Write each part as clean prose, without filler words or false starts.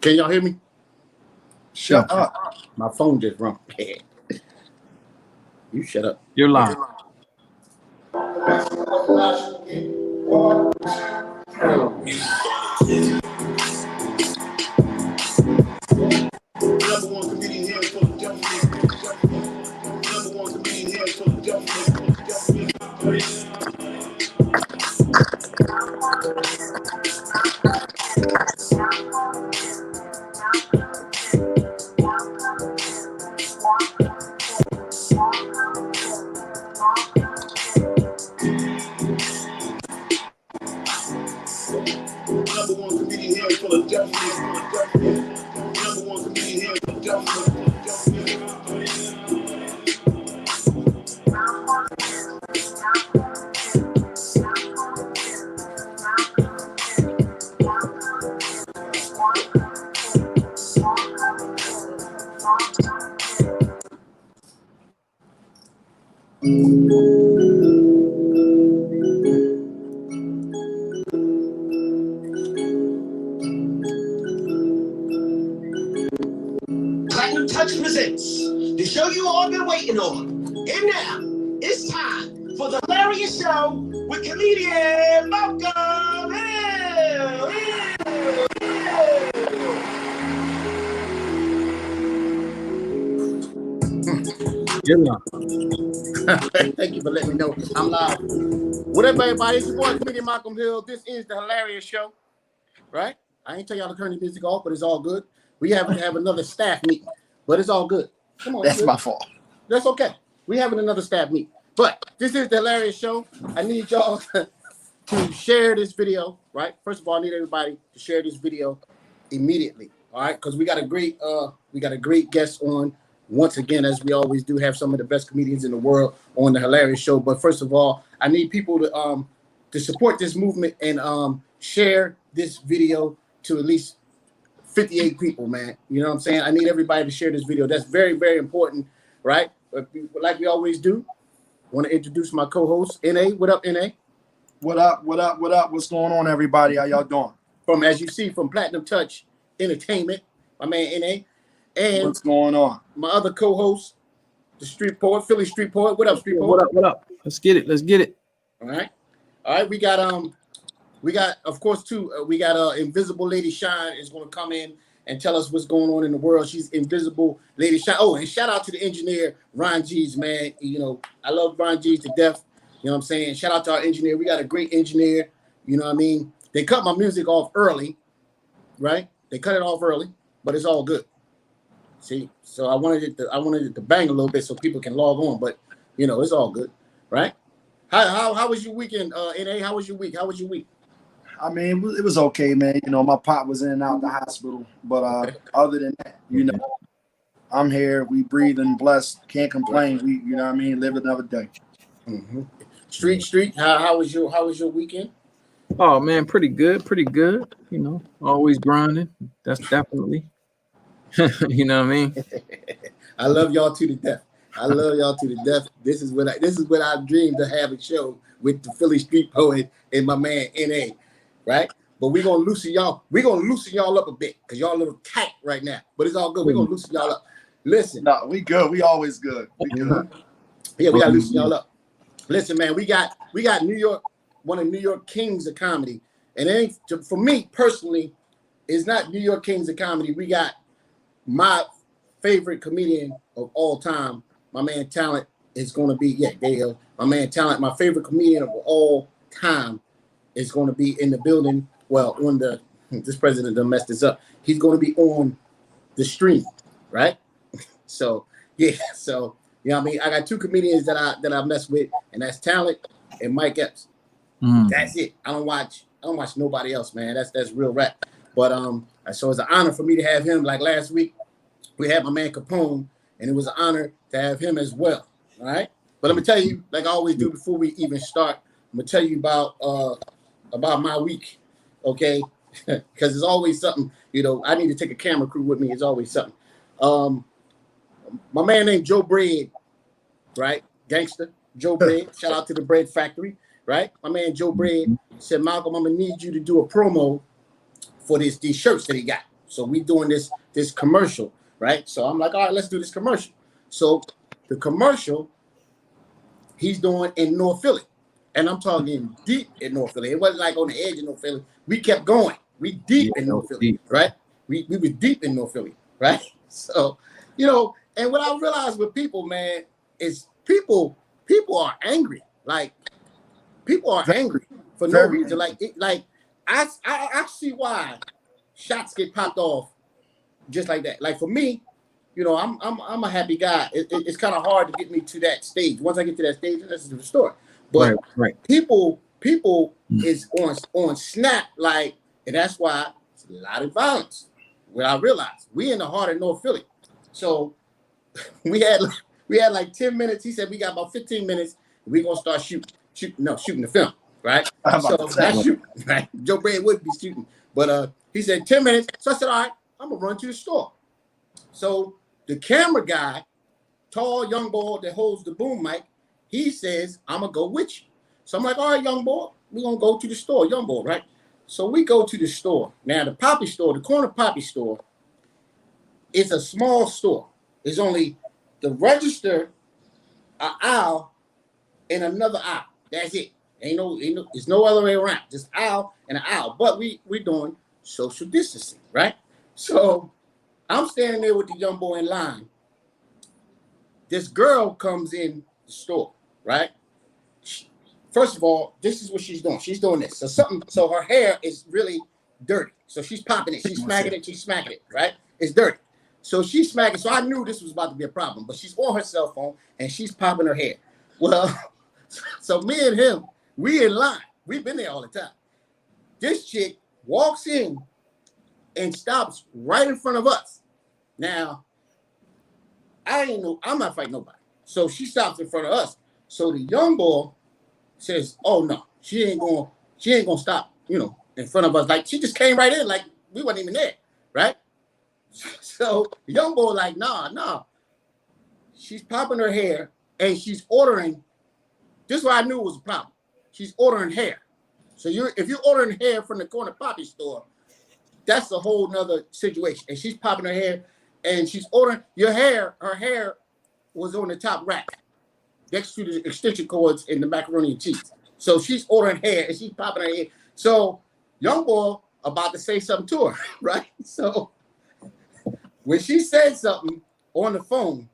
Can y'all hear me? Shut up. My phone just rung. You shut up. You're lying. Platinumtouchpresents, the show you all been waiting on. And now, it's time for the Hill-arious Show with comedian Malcolm Hill. You're lying. Thank you for letting me know I'm live. What up, everybody? It's your boy, comedian Malcolm Hill. This is the Hill-arious Show, right? I ain't tell y'all to turn the music off, but it's all good. We have to have another staff meeting, but it's all good. Come on. That's my fault. That's okay. We having another staff meeting. But this is the Hill-arious Show. I need y'all to share this video, right? First of all, I need everybody to share this video immediately, all right? Because we got a great guest on. Once again, as we always do, have some of the best comedians in the world on the Hill-arious Show. But first of all, I need people to support this movement and share this video to at least 58 people, man. You know what I'm saying? I need everybody to share this video. That's very, very important, right? But like we always do, I want to introduce my co-host, NA. What up, NA? What up? What's going on, everybody? How y'all doing? As you see, from Platinum Touch Entertainment, my man, NA. And what's going on? My other co-host, the street poet, Phillystreetpoet. What up, street poet? What up? Let's get it. All right. We got of course too. We got Invisible Lady Shine is going to come in and tell us what's going on in the world. She's Invisible Lady Shine. Oh, and shout out to the engineer Ron G's, man. You know, I love Ron G's to death. You know what I'm saying? Shout out to our engineer. We got a great engineer. You know what I mean? They cut my music off early, right? They cut it off early, but it's all good. See, so I wanted it to bang a little bit so people can log on, but you know, it's all good, right? How was your weekend, NA? How was your week? I mean, it was okay, man. You know, my pop was in and out the hospital, but other than that, you know, I'm here. We breathing, blessed, can't complain. We, you know what I mean, live another day. Mm-hmm. Street. How was your weekend? Oh man, pretty good. You know, always grinding. That's definitely. You know what I mean? I love y'all to the death. This is what I dreamed to have a show with the Phillystreetpoet and my man NA, right? But we're gonna loosen y'all up a bit because y'all a little tight right now. But it's all good. We're gonna loosen y'all up. Listen. No, we good. We always good. We good. Yeah, we gotta loosen y'all up. Listen, man, we got New York, one of New York Kings of comedy. And it ain't for me personally, it's not New York Kings of comedy. We got my favorite comedian of all time, my man Talent, is going to be, there you go. My man Talent, my favorite comedian of all time, is going to be in the building. Well, this president done messed this up. He's going to be on the stream, right? So, yeah. So, you know what I mean? I got two comedians that I mess with, and that's Talent and Mike Epps. That's it. I don't watch nobody else, man. That's real rap. But so it's an honor for me to have him. Like last week, we had my man Capone, and it was an honor to have him as well. All right. But let me tell you, like I always do before we even start, I'm gonna tell you about my week, okay? Because there's always something. You know, I need to take a camera crew with me. It's always something. My man named Joe Bread, right? Gangster Joe Bread. Shout out to the Bread Factory, right? My man Joe Bread said, Malcolm, I'm gonna need you to do a promo for these shirts that he got. So we doing this commercial, right? So I'm like, all right, let's do this commercial. So the commercial he's doing in North Philly. And I'm talking deep in North Philly. It wasn't like on the edge of North Philly. We kept going. We deep in North Philly, right? We were deep in North Philly, right? So, you know, and what I realized with people, man, is people are angry. Like, people are angry for no reason. Like I see why shots get popped off just like that. Like for me, you know, I'm a happy guy. It's kind of hard to get me to that stage. Once I get to that stage, that's a different story. But people is on snap, like, and that's why it's a lot of violence. What I realized, we in the heart of North Philly. So we had like 10 minutes. He said we got about 15 minutes. We're gonna start shooting the film, right? So not shooting, right? Joe Brady would be shooting, but he said 10 minutes. So I said, all right, I'm gonna run to the store. So the camera guy, tall young boy that holds the boom mic, he says, I'm gonna go with you. So I'm like, all right, young boy, we're gonna go to the store, young boy, right? So we go to the store. Now the Poppy store, the corner Poppy store, is a small store. There's only the register, an aisle, and another aisle. That's it. Ain't no, there's no other way around. Just aisle and an aisle. But we're doing social distancing, right? So I'm standing there with the young boy in line. This girl comes in the store, right? First of all, this is what she's doing. She's doing this. So her hair is really dirty. So she's popping it. She's smacking it. She's smacking it, right? It's dirty. So she's smacking. So I knew this was about to be a problem. But she's on her cell phone and she's popping her hair. Well, so me and him, we in line. We've been there all the time. This chick walks in and stops right in front of us. Now, I'm not fighting nobody. So she stops in front of us. So the young boy says, oh no, she ain't gonna stop, you know, in front of us. Like she just came right in, like we wasn't even there, right? So the young boy like, nah. She's popping her hair and she's ordering. This is what I knew was a problem. She's ordering hair. So if you're ordering hair from the corner Poppy store, that's a whole nother situation. And she's popping her hair and she's ordering her hair was on the top rack next to the extension cords in the macaroni and cheese. So she's ordering hair and she's popping her hair. So young boy about to say something to her, right? So when she said something on the phone,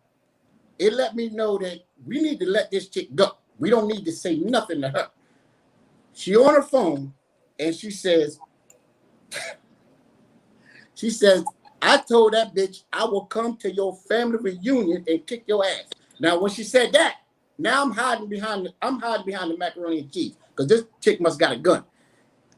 it let me know that we need to let this chick go. We don't need to say nothing to her. She on her phone and she says, I told that bitch I will come to your family reunion and kick your ass. Now, when she said that, now I'm hiding behind the macaroni and cheese because this chick must got a gun.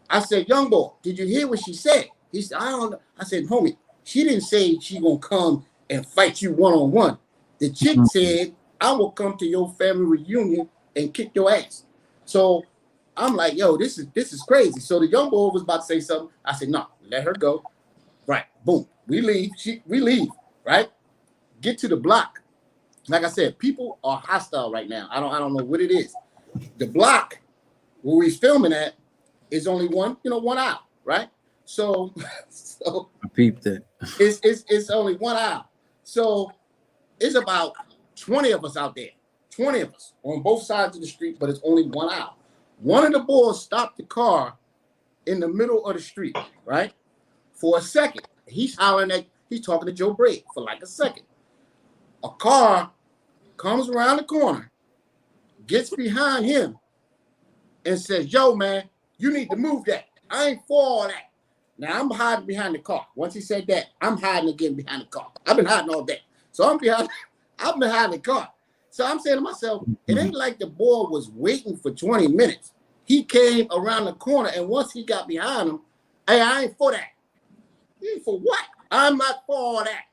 I said, young boy, did you hear what she said? He said, I don't know. I said, homie, she didn't say she gonna come and fight you one-on-one. The chick said, I will come to your family reunion and kick your ass. So I'm like, yo, this is crazy. So the young boy was about to say something. I said, no, let her go. Right, boom, we leave. We leave, right? Get to the block. Like I said, people are hostile right now. I don't know what it is. The block where we're filming at is only one aisle, right? So I peeped it. It's only one aisle. So it's about 20 of us out there. 20 of us on both sides of the street, but it's only one aisle. One of the boys stopped the car in the middle of the street, right? For a second. He's talking to Joe Brady for like a second. A car comes around the corner, gets behind him, and says, yo, man, you need to move that. I ain't for all that. Now I'm hiding behind the car. Once he said that, I'm hiding again behind the car. I've been hiding all day. So I'm behind the car. So I'm saying to myself, it ain't like the boy was waiting for 20 minutes. He came around the corner, and once he got behind him, hey, I ain't for that. You ain't for what? I'm not for all that.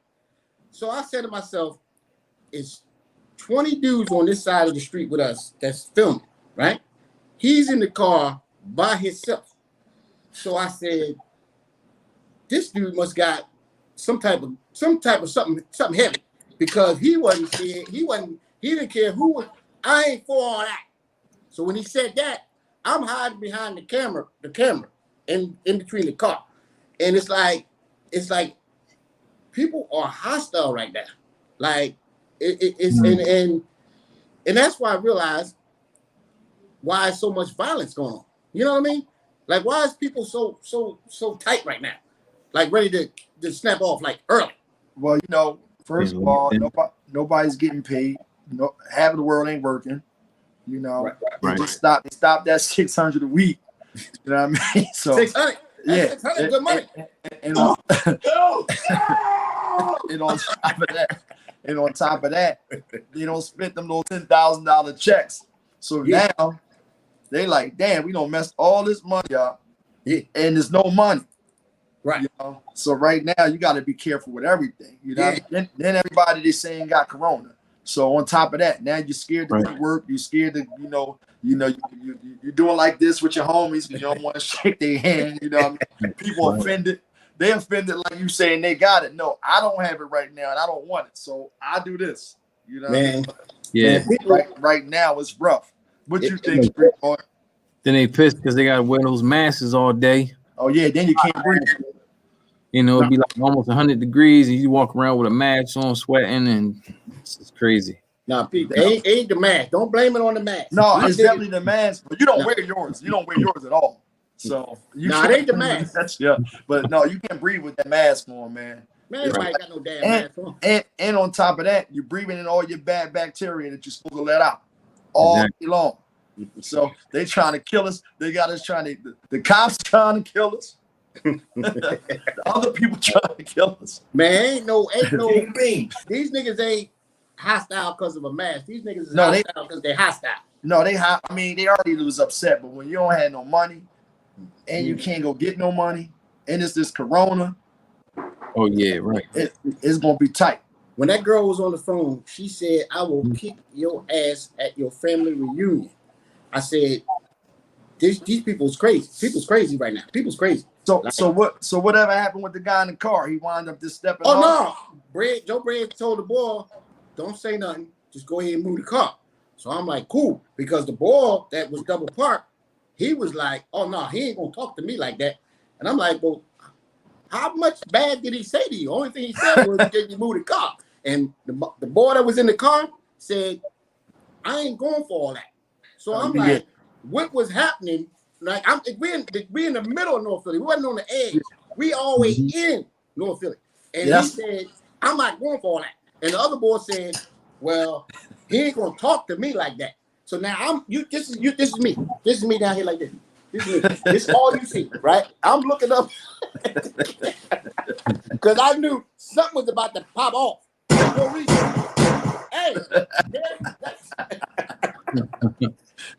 So I said to myself, it's 20 dudes on this side of the street with us that's filming, right? He's in the car by himself. So I said, this dude must got some type of something heavy because he wasn't scared. He didn't care who. I ain't for all that. So when he said that, I'm hiding behind the camera in between the car. And it's like people are hostile right now. Like it's and that's why I realized why so much violence going on. You know what I mean? Like, why is people so tight right now? Like, ready to snap off like early. Well, you know, first of all, nobody's getting paid. No, half of the world ain't working. You know, Right. Just stop that 600 a week. You know what I mean? So 600. yeah, 600, good money. And on top of that, they don't spend them little $10,000 checks. So now they like, damn, we don't mess all this money up, and there's no money. Right. You know? So right now you got to be careful with everything. You know, then everybody they saying got corona. So on top of that, now you're scared to do work. You're scared to, you're doing like this with your homies. You don't want to shake their hand. You know what I mean? People offended. They offended like you saying they got it. No, I don't have it right now, and I don't want it. So I do this. You know, man. Yeah. Right now it's rough. What you think, Streetpoet? Then they pissed because they got to wear those masks all day. Oh yeah, then you can't breathe. You know, it'd be like almost 100 degrees, and you walk around with a mask on, sweating, and it's crazy. Nah, people, ain't the mask. Don't blame it on the mask. No, it's definitely the mask, but you don't wear yours. You don't wear yours at all. So it ain't the mask. But no, you can't breathe with that mask on, man. Man, everybody got no damn mask on. And on top of that, you're breathing in all your bad bacteria that you're supposed to let out all day long. So they trying to kill us. They got us the cops trying to kill us. The other people trying to kill us. Man, ain't no these niggas ain't hostile because of a mask. These niggas is hostile because they hostile. No, they already was upset, but when you don't have no money and you can't go get no money, and it's this corona. Oh yeah, right. It's gonna be tight. When that girl was on the phone, she said, "I will kick your ass at your family reunion." I said, these people's crazy. People's crazy right now. People's crazy. So whatever happened with the guy in the car? He wound up just stepping off. No. Joe Brad told the boy, don't say nothing. Just go ahead and move the car. So I'm like, cool. Because the boy that was double parked, he was like, oh, no, he ain't going to talk to me like that. And I'm like, well, how much bad did he say to you? Only thing he said was, can you move the car? And the boy that was in the car said, I ain't going for all that. So I'm like, what was happening? Like, we in the middle of North Philly. We wasn't on the edge. We always in North Philly. And he said, I'm not going for all that. And the other boy said, well, he ain't gonna talk to me like that. So now this is me. This is me down here like this. This is me. This is all you see, right? I'm looking up because I knew something was about to pop off. No reason. Hey,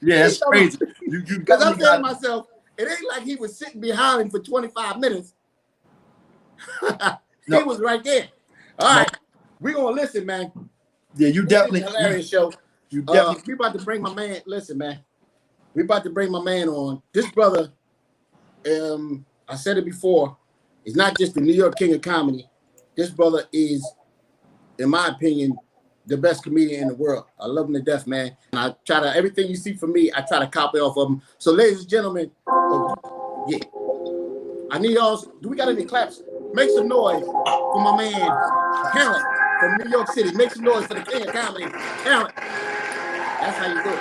yeah, it's crazy. Because I'm telling myself, it ain't like he was sitting behind him for 25 minutes. He was right there. All right, we're gonna listen, man. Yeah, you definitely Hill-arious Show. You definitely we about to bring my man. Listen, man. We about to bring my man on. This brother, I said it before, is not just the New York King of Comedy. This brother is, in my opinion, the best comedian in the world. I love him to death, man. And I try to, everything you see from me, I try to copy off of him. So, ladies and gentlemen, I need y'all, do we got any claps? Make some noise for my man, Talent, from New York City. Make some noise for the King of Comedy, Talent. That's how you do it.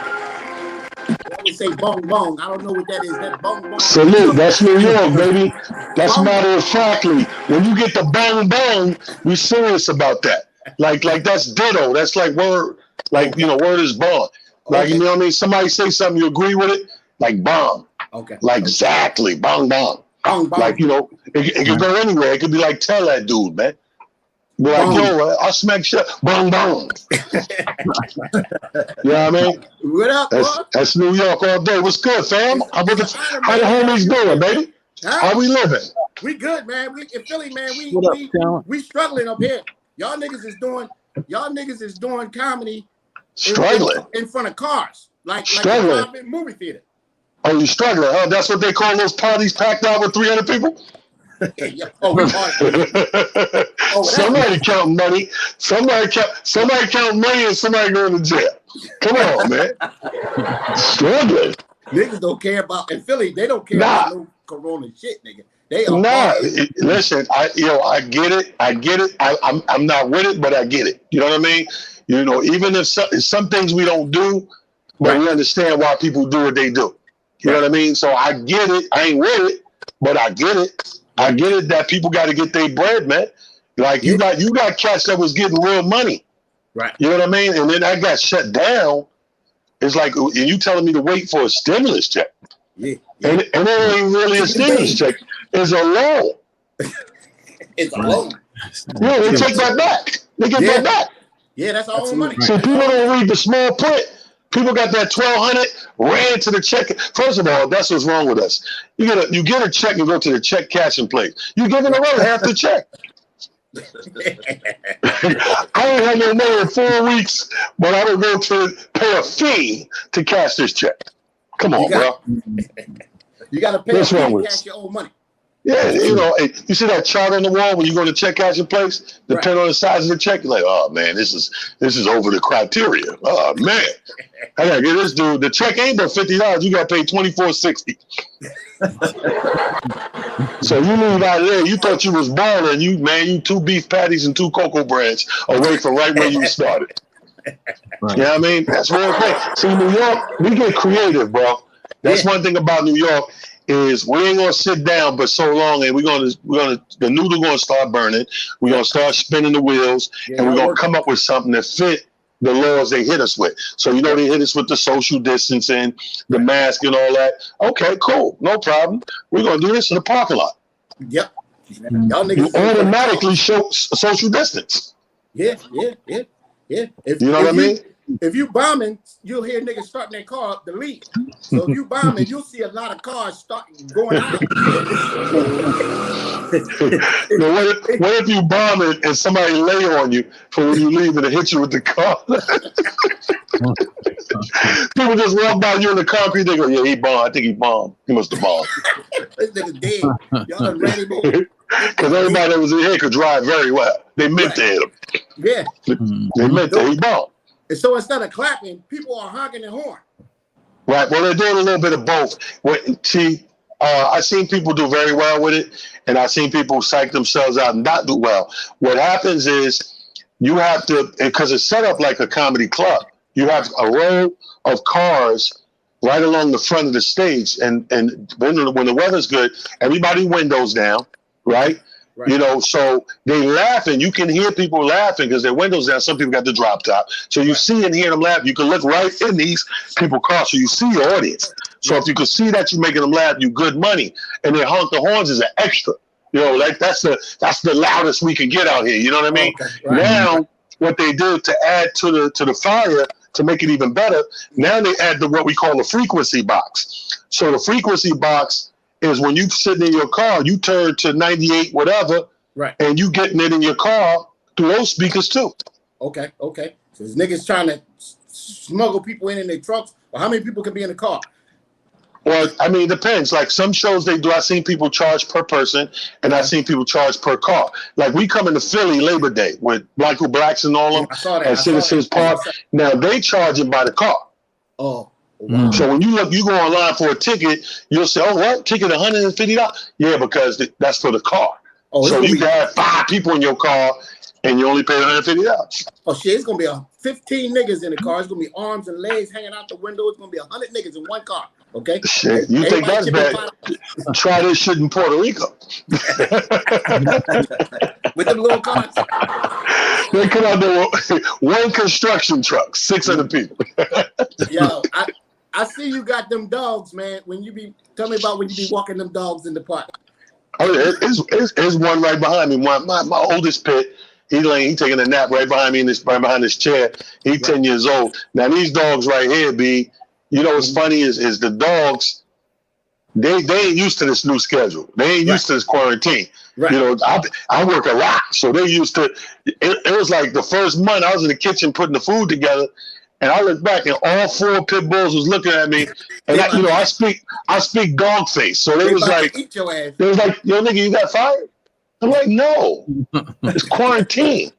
I always say bong bong. I don't know what that is. That bong bong. Salute. That's New York, baby. That's matter of factly. When you get the bong bong, we serious about that. Like that's ditto. That's like word. Like word is bond. Like you know what I mean. Somebody say something, you agree with it. Like bomb. Okay. Like exactly bong bong. Bong bong. Like it could go anywhere. It could be like tell that dude, man. Be like, yo, I'll smack shit. Bong bong. You know what I mean? What up, that's New York all day. What's good, fam? How the homies doing, baby? How we living? We good, man. We in Philly, man. We struggling up here. Y'all niggas is doing comedy struggling in front of cars. Like a movie theater. Oh, you struggling? Oh, that's what they call those parties packed out with 300 people? Yeah. Oh, somebody counting money. Somebody counting money and somebody going to jail. Come on, man. Struggling. Niggas don't care about in Philly, they don't care about no corona shit, nigga. They are. Nah, listen, I get it. I'm not with it, but I get it. You know what I mean? You know, even if some things we don't do, but we understand why people do what they do. You know what I mean? So I get it. I ain't with it, but I get it. I get it that people got to get their bread, man. Like you got cats that was getting real money. Right. You know what I mean? And then that got shut down. It's like, and you telling me to wait for a stimulus check. Yeah. And it ain't really a stimulus check. It's a loan. It's a loan. Yeah, they take that back. They get that back. Yeah, that's all money. See, people don't read the small print. People got that 1,200, ran to the check. First of all, that's what's wrong with us. You get a check and go to the check cashing place. You're giving away half the check. I ain't had no money in 4 weeks, but I would go to pay a fee to cash this check. Come on, bro. You got to pay What's wrong with cash your own money. Yeah, you know, you see that chart on the wall when you go to check cashing place, depending on the size of the check, you're like, oh man, this is over the criteria. Oh man, I gotta get this dude. The check ain't but $50. You gotta pay $24.60. So you leave out of there. You thought you was balling. You 2 beef patties and 2 cocoa breads away from right where you started. Right. You know what I mean? That's real quick. See, New York, we get creative, bro. That's one thing about New York. Is we ain't gonna sit down but so long, and the noodle gonna start burning. We're gonna start spinning the wheels, and we're gonna come up with something that fit the laws they hit us with. So they hit us with the social distancing, the mask, and all that. Okay, cool, no problem. We're gonna do this in the parking lot. Yep. Y'all niggas you automatically show social distance. Yeah. You know what I mean? If you bombing, you'll hear niggas starting their car up to leave. So if you bombing, you'll see a lot of cars starting going out. What if you bombing and somebody lay on you for when you leave and hit you with the car? People just walk by you in the concrete. They go, "Yeah, he bombed. I think he bombed. He must have bombed." This nigga dead. Y'all done ran him over. Because everybody that was in here could drive very well. They meant to hit him. Yeah. They meant to. He bombed. And so instead of clapping, people are honking their horn. Right. Well, they're doing a little bit of both. I've seen people do very well with it, and I've seen people psych themselves out and not do well. What happens is you have to, because it's set up like a comedy club, you have a row of cars right along the front of the stage. And when the weather's good, everybody windows down, right? You know, so they laughing. You can hear people laughing because their windows down. Some people got the drop top. So you see and hear them laugh. You can look right in these people's cars. So you see your audience. So if you can see that you're making them laugh, you good money. And then honk the horns is an extra. You know, like that's the loudest we can get out here. You know what I mean? Okay. Now, what they did to add to the fire to make it even better, now they add what we call a frequency box. So the frequency box is when you sitting in your car, you turn to 98 whatever, and you getting it in your car through those speakers too. Okay. So there's niggas trying to smuggle people in their trucks. Well, how many people can be in the car? Well, I mean, it depends. Like some shows they do, I've seen people charge per person, and I've seen people charge per car. Like we come into Philly Labor Day with Michael Blacks and all them at Citizens Park. Now they charge it by the car. Oh. Wow. So when you go online for a ticket, you'll say, "Oh, what ticket? $150?" Yeah, because that's for the car. Oh, so you can have 5 people in your car, and you only pay $150. Oh shit! It's gonna be 15 niggas in the car. It's gonna be arms and legs hanging out the window. It's gonna be 100 niggas in one car. Okay. Shit, you think that's bad? Try this shit in Puerto Rico. With them little cars. They come out there with one construction truck, 600 people. Yo, I see you got them dogs, man. Tell me about when you be walking them dogs in the park. Oh, yeah, it's one right behind me. My oldest pit, he taking a nap right behind me, right behind this chair. He's 10 years old. Now these dogs right here, B. You know what's funny is the dogs. They ain't used to this new schedule. They ain't used to this quarantine. Right. You know, I work a lot, so they used to. It was like the first month I was in the kitchen putting the food together. And I look back, and all 4 pit bulls was looking at me, and I speak dog face. So they was like, "Yo, nigga, you got fired?" I'm like, "No, it's quarantine."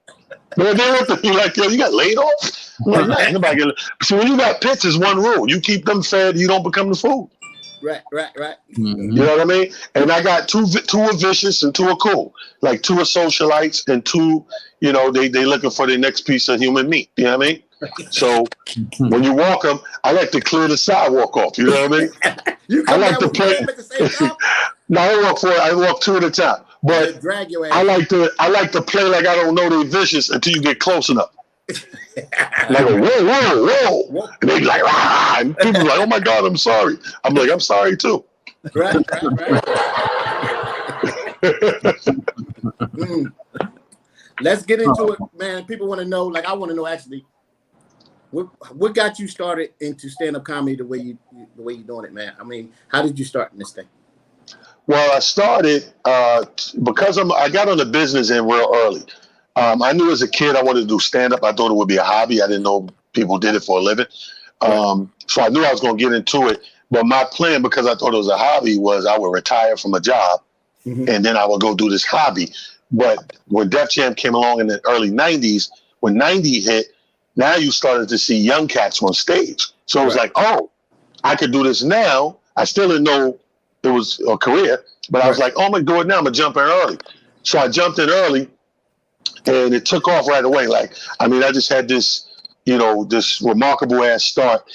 But they looked at me like, "Yo, you got laid off?" I'm like, "Nah, nobody get." So when you got pits, there's one rule: you keep them fed, you don't become the food. Right. Mhm. You know what I mean? And I got two are vicious and two are cool. Like two are socialites and two, you know, they looking for their next piece of human meat. You know what I mean? So when you walk them, I like to clear the sidewalk off. You know what I mean? You I come like down to with play. them at the same time? No, I walk two at a time. They But drag your I ass. like to play like I don't know they're vicious until you get close enough. And I go, whoa. And they be like, ah. And people are like, oh my God, I'm sorry. I'm like, I'm sorry too. Right. Let's get into it, man. People want to know, like I want to know actually, what got you started into stand-up comedy the way you doing it, man? I mean, how did you start in this thing? Well, I started because I got on the business end real early. I knew as a kid I wanted to do stand-up. I thought it would be a hobby. I didn't know people did it for a living. So I knew I was going to get into it. But my plan, because I thought it was a hobby, was I would retire from a job and then I would go do this hobby. But when Def Jam came along in the early 90s, when 90 hit, now you started to see young cats on stage. So it was like, oh, I could do this now. I still didn't know it was a career, but I was like, oh, I'm going to do it now. I'm going to jump in early. So I jumped in early and it took off right away. Like, I mean, I just had this, you know, this remarkable ass start.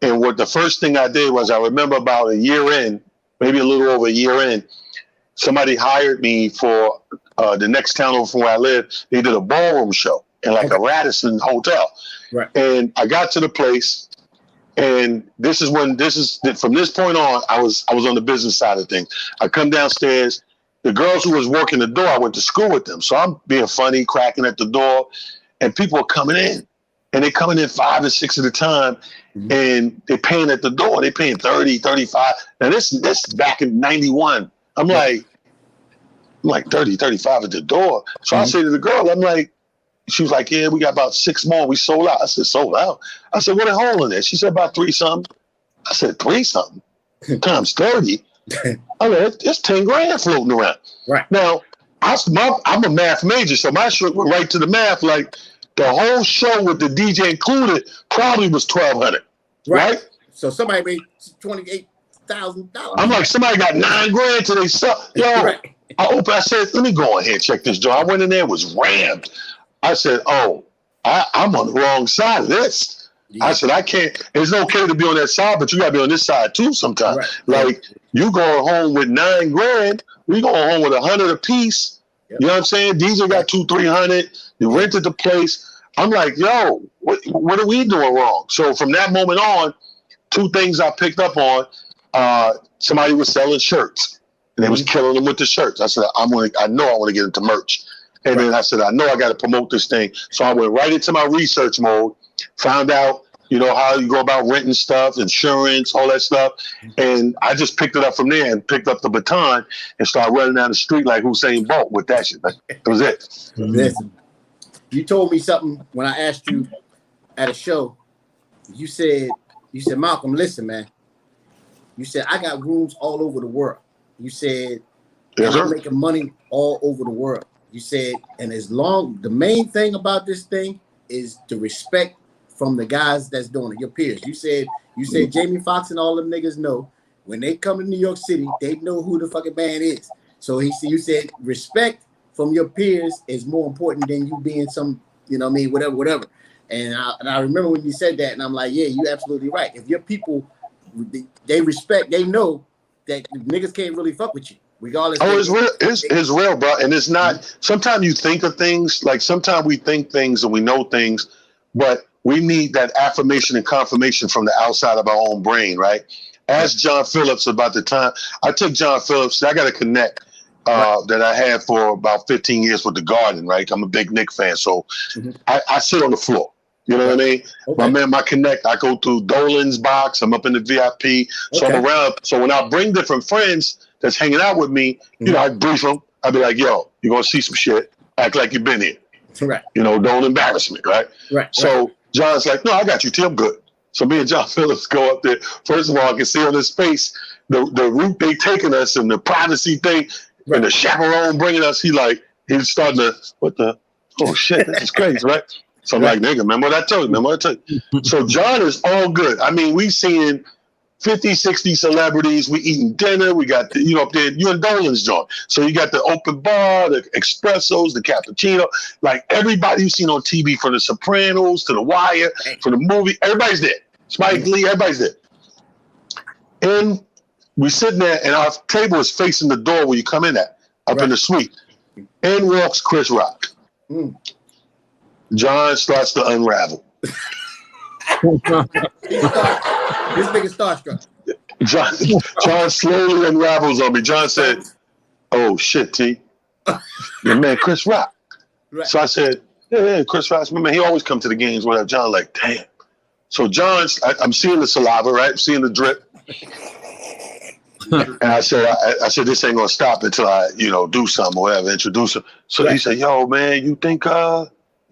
And what the first thing I did was I remember about a year in, maybe a little over a year in, somebody hired me for the next town over from where I live. They did a ballroom show in like a Radisson hotel. Right. And I got to the place, and from this point on, I was on the business side of things. I come downstairs. The girls who was working the door, I went to school with them. So I'm being funny, cracking at the door, and people are coming in. And they're coming in 5 or 6 at a time, and they're paying at the door. They're paying 30, 35. Now this back in 91. I'm like 30, 35 at the door. So I say to the girl, I'm like, she was like, yeah, we got about 6 more. We sold out. I said, sold out? I said, what a hole in there? She said, about 3 something. I said, 3 something? Times 30? I mean, it's 10 grand floating around. Right. Now, I'm a math major, so my shit went right to the math. Like, the whole show with the DJ included probably was $1,200. Right? So somebody made $28,000. I'm like, somebody got 9 grand to they sell. Yo, Right. I said, let me go in here and check this joint. I went in there, it was rammed. I said, oh, I'm on the wrong side of this. Yeah. I said, I can't. It's okay to be on that side, but you got to be on this side too sometimes. Right. Like, you going home with 9 grand, we going home with 100 a piece. Yep. You know what I'm saying? Diesel got 200-300. You rented the place. I'm like, yo, what are we doing wrong? So from that moment on, 2 things I picked up on. Somebody was selling shirts, and they was killing them with the shirts. I said, I know I want to get into merch. And then I said, I know I got to promote this thing. So I went right into my research mode, found out, you know, how you go about renting stuff, insurance, all that stuff. And I just picked it up from there and picked up the baton and started running down the street like Usain Bolt with that shit. That was it. Listen, you told me something when I asked you at a show. You said, Malcolm, listen, man. You said, I got rooms all over the world. You said, yes, I'm making money all over the world. You said, and the main thing about this thing is the respect from the guys that's doing it, your peers. You said Jamie Foxx and all them niggas know when they come to New York City, they know who the fucking man is. So you said respect from your peers is more important than you being some, you know what I mean, whatever. And I remember when you said that, and I'm like, yeah, you're absolutely right. If your people, they respect, they know that niggas can't really fuck with you. Regardless. Oh, it's real. It's real, bro. And it's not. Sometimes you think of things, like sometimes we think things and we know things, but we need that affirmation and confirmation from the outside of our own brain, right? Ask John Phillips about the time. I took John Phillips. I got a connect that I had for about 15 years with The Garden, right? I'm a big Nick fan, so I sit on the floor. You know what I mean? Okay. My connect, I go through Dolan's box. I'm up in the VIP, so I'm around. So when I bring different friends that's hanging out with me, you know, I brief them. I'd be like, yo, you're going to see some shit. Act like you've been here. Right. You know, don't embarrass me, right? Right. So John's like, no, I got you, Tim. Good. So me and John Phillips go up there. First of all, I can see on his face the route they taking us and the privacy thing and the chaperone bringing us. He's starting to, oh shit, this is crazy, right? So I'm like, nigga, remember what I told you? So John is all good. I mean, we seeing 50, 60 celebrities. We eating dinner. We got the, up there, you and Dolan's joint. So you got the open bar, the espressos, the cappuccino, like everybody you've seen on TV, from The Sopranos to The Wire, from the movie, everybody's there. Spike Lee, everybody's there. And we sitting there, and our table is facing the door where you come in at, up in the suite. In walks Chris Rock. John starts to unravel. This nigga starstruck. John slowly unravels on me. John said, "Oh shit, T, your man Chris Rock." Right. So I said, "Yeah, Chris Rock's my man. He always come to the games." Whatever. John like, damn. So I'm seeing the saliva, right? I'm seeing the drip. And I said, this ain't gonna stop until I, do something or whatever, introduce him. So he said, "Yo, man, you think Chris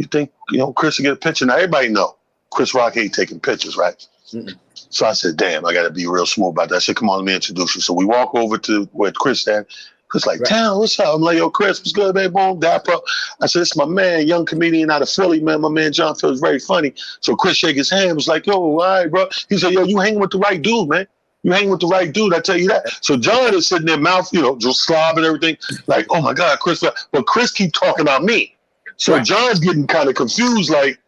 will get a picture?" Now everybody know Chris Rock ain't taking pictures, right? Mm-mm. So I said, damn, I got to be real smooth about that. I said, come on, let me introduce you. So we walk over to where Chris at. Chris like, "Town, what's up?" I'm like, "Yo, Chris, what's good, baby? Boom, dapper." I said, "This is my man, young comedian out of Philly, man. My man John feels very funny." So Chris shake his hand, was like, "Yo, all right, bro." He said, "Yo, you hanging with the right dude, man. You hanging with the right dude, I tell you that." So John is sitting there, mouth, just slob and everything, like, "Oh my God, Chris." But Chris keep talking about me. So John's getting kind of confused, like,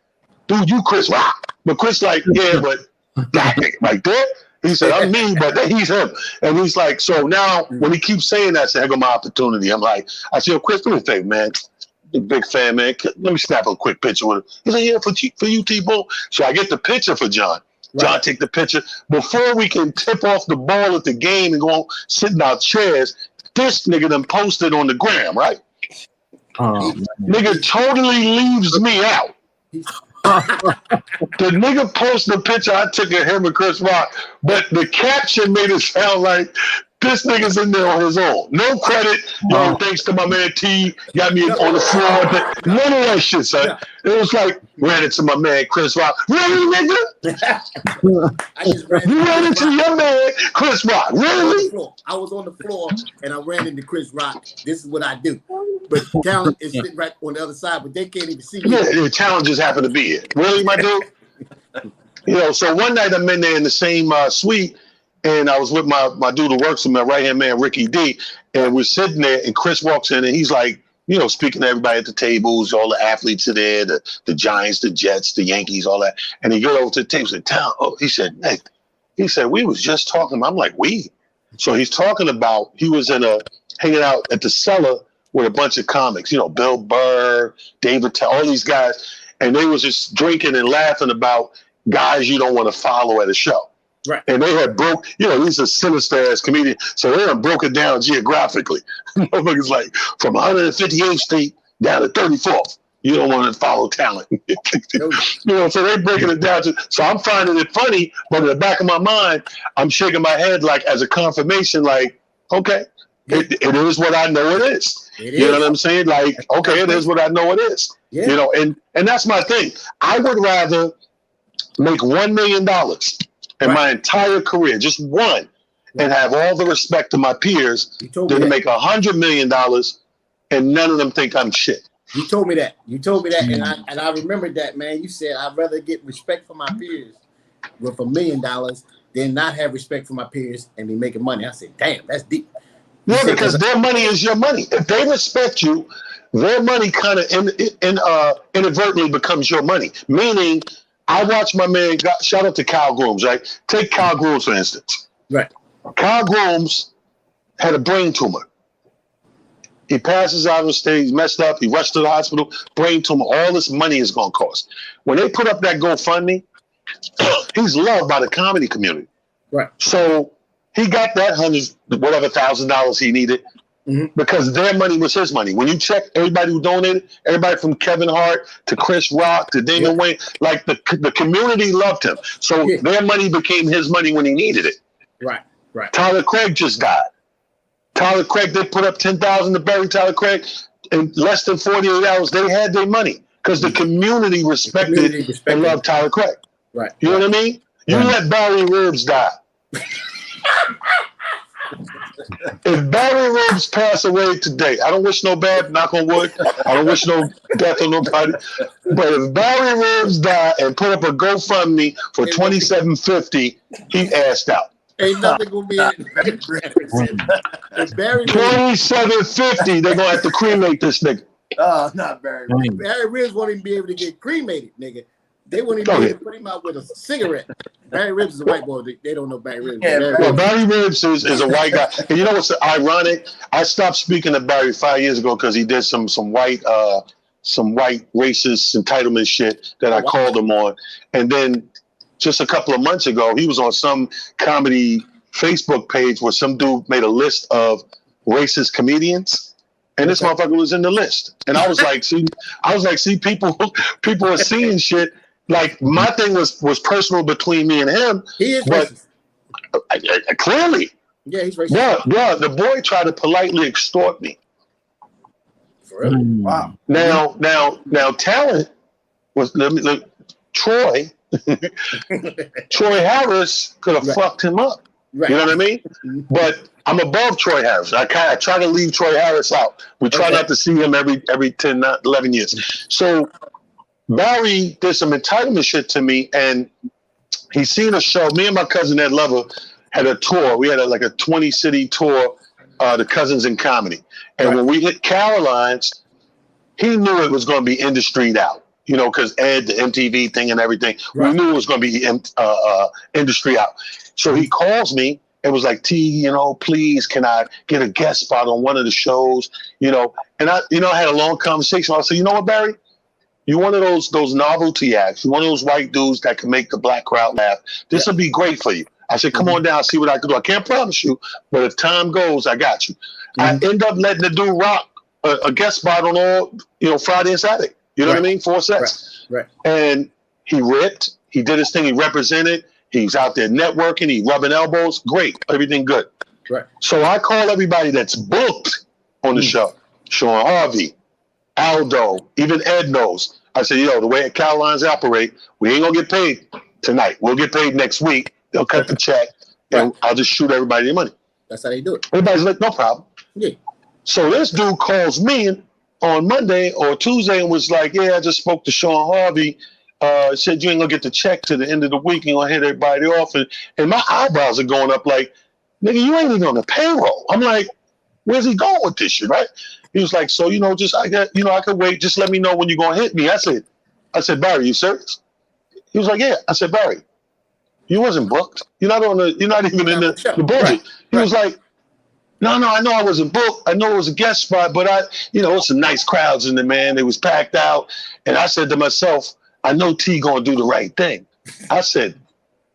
"Dude, you Chris Rock." But Chris like, "Yeah, but that nigga right there." He said, "I'm me, but he's him." And he's like, so now when he keeps saying that, I said, "I got my opportunity." I'm like, I said, "Yo, Chris, do me a favor, man. Big fan, man. Let me snap a quick picture with him." He's like, "Yeah, for you, T-Bone." So I get the picture for John. John take the picture. Before we can tip off the ball at the game and go sit in our chairs, this nigga done posted on the gram, right? Nigga totally leaves me out. The nigga posted a picture I took of him and Chris Rock, but the caption made it sound like this nigga's in there on his own. No credit. Thanks to my man T, got me on the floor. None of that shit, son. It was like, ran into my man Chris Rock. Really, nigga? You ran into your man Chris Rock. Really? I was on the floor and I ran into Chris Rock. This is what I do. But talent is sitting right on the other side, but they can't even see me. Yeah, the talent just happened to be here. Really, my dude? So one night I'm in there in the same suite, and I was with my dude who works with my right-hand man, Ricky D, and we're sitting there, and Chris walks in, and he's like, speaking to everybody at the tables, all the athletes are there, the Giants, the Jets, the Yankees, all that. And he goes over to the table and said, he said, "Nick," he said, "we was just talking." I'm like, "We?" So he's talking about, he was hanging out at the Cellar with a bunch of comics, Bill Burr, David, all these guys. And they was just drinking and laughing about guys you don't want to follow at a show. Right. And they had broke, these are sinister ass comedians. So they had broke it down geographically. Motherfuckers like from 158th Street down to 34th. You don't want to follow talent. So they breaking it down. So I'm finding it funny, but in the back of my mind, I'm shaking my head like as a confirmation, like, okay, it is what I know it is. You know what I'm saying? Like, okay, it is what I know it is. Yeah. And that's my thing. I would rather make $1 million in my entire career, just one, and have all the respect to my peers than to make $100 million and none of them think I'm shit. You told me that. And I remembered that, man. You said I'd rather get respect from my peers with $1 million than not have respect for my peers and be making money. I said, damn, that's deep. Yeah, because their money is your money. If they respect you, their money kind of inadvertently becomes your money. Meaning, I watch my man, shout out to Kyle Grooms, right? Take Kyle Grooms, for instance. Right. Kyle Grooms had a brain tumor. He passes out on stage, messed up, he rushed to the hospital, brain tumor, all this money is going to cost. When they put up that GoFundMe, he's loved by the comedy community. Right. So he got that $100,000 he needed because their money was his money. When you check everybody who donated, everybody from Kevin Hart to Chris Rock to Damon Wayne, like the community loved him. So their money became his money when he needed it. Right. Tyler Craig just died. Tyler Craig, they put up $10,000 to bury Tyler Craig. In less than 48 hours, they had their money because the community respected and loved Tyler Craig. Right. You know what I mean? You let Barry Ribs die. If Barry Ribs pass away today, I don't wish no bad, knock on wood. I don't wish no death on nobody. But if Barry Ribs die and put up a GoFundMe for $27.50, he assed out. Ain't nothing gonna be in Barry Ribs. Barry Ribs, 2750. They're gonna have to cremate this nigga. Not Barry Ribs. Barry Ribs won't even be able to get cremated, nigga. They won't even be able to put him out with a cigarette. Barry Ribs is a white boy. They don't know Barry Ribs. Yeah, Barry Ribs is a white guy. And you know what's ironic? I stopped speaking to Barry 5 years ago because he did some white racist entitlement shit that I called him on. And then just a couple of months ago, he was on some comedy Facebook page where some dude made a list of racist comedians. And this motherfucker was in the list. And I was like, see, people are seeing shit. Like, my thing was personal between me and him. He is racist. Clearly. Yeah, he's racist. Yeah, the boy tried to politely extort me. For real? Wow. Now, talent was Troy. Troy Harris could have fucked him up. Right. You know what I mean? But I'm above Troy Harris. I try to leave Troy Harris out. We try not to see him every 10, 11 years. So Barry did some entitlement shit to me, and he seen a show. Me and my cousin Ed Lover had a tour. We had a 20-city tour, the Cousins in Comedy. And when we hit Caroline's, he knew it was going to be industryed out, you know, because Ed, the MTV thing and everything, we knew it was going to be industry out. So he calls me and was like, T, you know, please, can I get a guest spot on one of the shows, you know? And I had a long conversation. I said, you know what, Barry? You're one of those novelty acts. You're one of those white dudes that can make the black crowd laugh. This will be great for you. I said, come on down, see what I can do. I can't promise you, but if time goes, I got you. I end up letting the dude rock a guest spot on all, you know, Friday and Saturday. You know what I mean? 4 sets. Right. And he ripped. He did his thing. He represented. He's out there networking. He rubbing elbows. Great. Everything good. Right. So I call everybody that's booked on the show. Sean Harvey, Aldo, even Ed knows. I said, yo, the way Caroline's operate, we ain't gonna get paid tonight. We'll get paid next week. They'll cut the check, and I'll just shoot everybody the money. That's how they do it. Everybody's like, no problem. Yeah. So this dude calls me on Monday or Tuesday and was like, yeah, I just spoke to Sean Harvey. Said you ain't gonna get the check to the end of the week. You're gonna hit everybody off. And my eyebrows are going up like, nigga, you ain't even on the payroll. I'm like, where's he going with this shit, right? He was like, so, you know, I could wait. Just let me know when you're going to hit me. I said, Barry, you serious? He was like, yeah. I said, Barry, you wasn't booked. You're not even in the budget. Right. He was like, no, I know I wasn't booked. I know it was a guest spot, but it's some nice crowds in there, man. It was packed out. And I said to myself, I know T going to do the right thing. I said,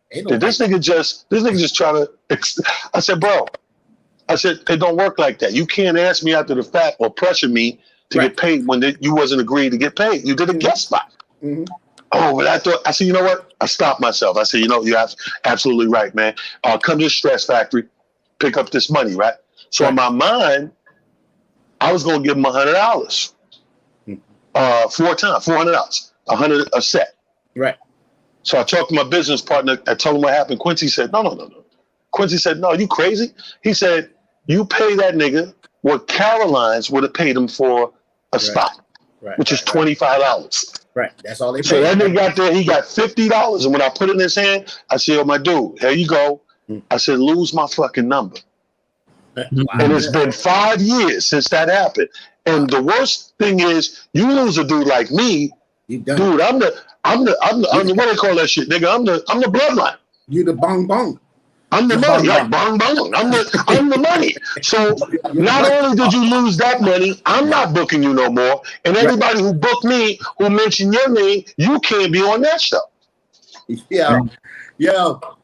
did this nigga just try to, I said, bro, it don't work like that. You can't ask me after the fact or pressure me to get paid when you wasn't agreed to get paid. You did a guest spot. Mm-hmm. Oh, but I said, you know what? I stopped myself. I said, you know, you're absolutely right, man. Come to the Stress Factory, pick up this money, right? So in my mind, I was going to give him $100. 4 times, $400, $100 a set. Right. So I talked to my business partner. I told him what happened. Quincy said, no. Quincy said, no, you crazy? He said, you pay that nigga what Caroline's would have paid him for a spot, which is $25. Right. That's all they pay. So that nigga got there, he got $50. And when I put it in his hand, I said, yo, my dude, here you go. I said, lose my fucking number. Wow. And it's been 5 years since that happened. And the worst thing is, you lose a dude like me, dude, I'm the what they call that shit, nigga? I'm the bloodline. You the bong bong. I'm the money, like bong bong. I'm the money. So not only did you lose that money, I'm not booking you no more. And everybody who booked me, who mentioned your name, you can't be on that show. Yeah,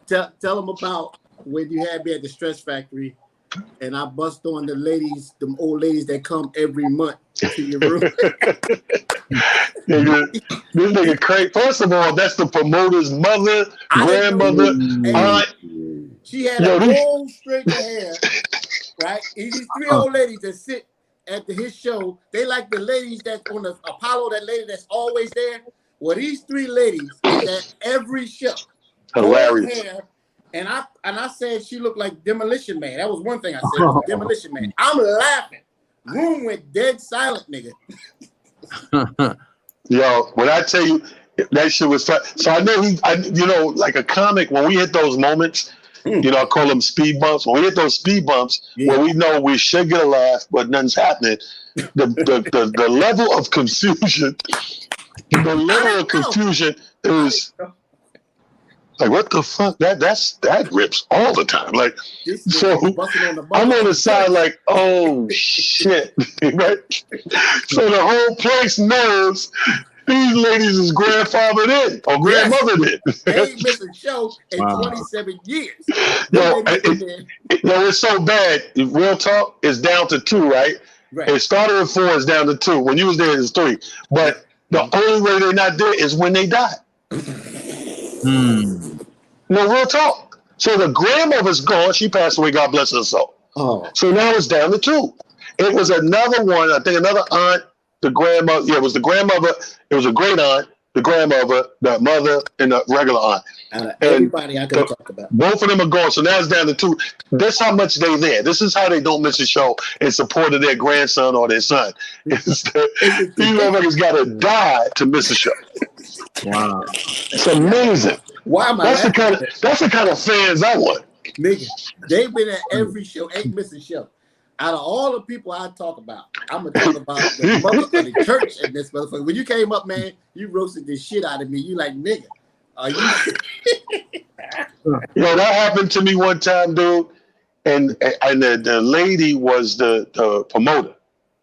tell them about when you had me at the Stress Factory, and I bust on the ladies, them old ladies that come every month to your room. This nigga crazy. First of all, that's the promoter's mother, grandmother, aunt. She had a whole straight of hair, right? These 3 old ladies that sit at his show, they like the ladies that's on the Apollo, that lady that's always there. Well, these 3 ladies is at every show. Hilarious. Hair, and I said she looked like Demolition Man. That was one thing I said, Demolition Man. I'm laughing. Room went dead silent, nigga. Yo, when I tell you that shit was fun. So I know like a comic, when we hit those moments, You know, I call them speed bumps. When we hit those speed bumps, where we know we should get a laugh, but nothing's happening, the level of confusion, is like, what the fuck? That rips all the time. Like, so I'm on the side like, oh shit, right? So the whole place knows these ladies is grandfathered in or grandmothered in. They ain't missed a show in 27 years. Yo, it's so bad. Real talk, it's down to 2, right? It started at 4, it's down to 2. When you was there, it's 3. But the only way they're not there is when they die. No, real talk. So the grandmother's gone. She passed away. God bless her soul. So now it's down to 2. It was another one. I think another aunt, the grandmother. Yeah, it was the grandmother. It was a great aunt, the grandmother, the mother, and the regular aunt. Everybody I can talk about. Both of them are gone. So now it's down to 2. This how much they there. This is how they don't miss a show in support of their grandson or their son. These motherfuckers got to die to miss a show. Wow. It's amazing. Why am I that's the kind of fans I want. Nigga, they've been at every show, ain't missing show. Out of all the people I talk about, I'm gonna talk about the mother of the church and this motherfucker. When you came up, man, you roasted the shit out of me. You like, nigga, are you? Yo, that happened to me one time, dude. And the lady was the promoter.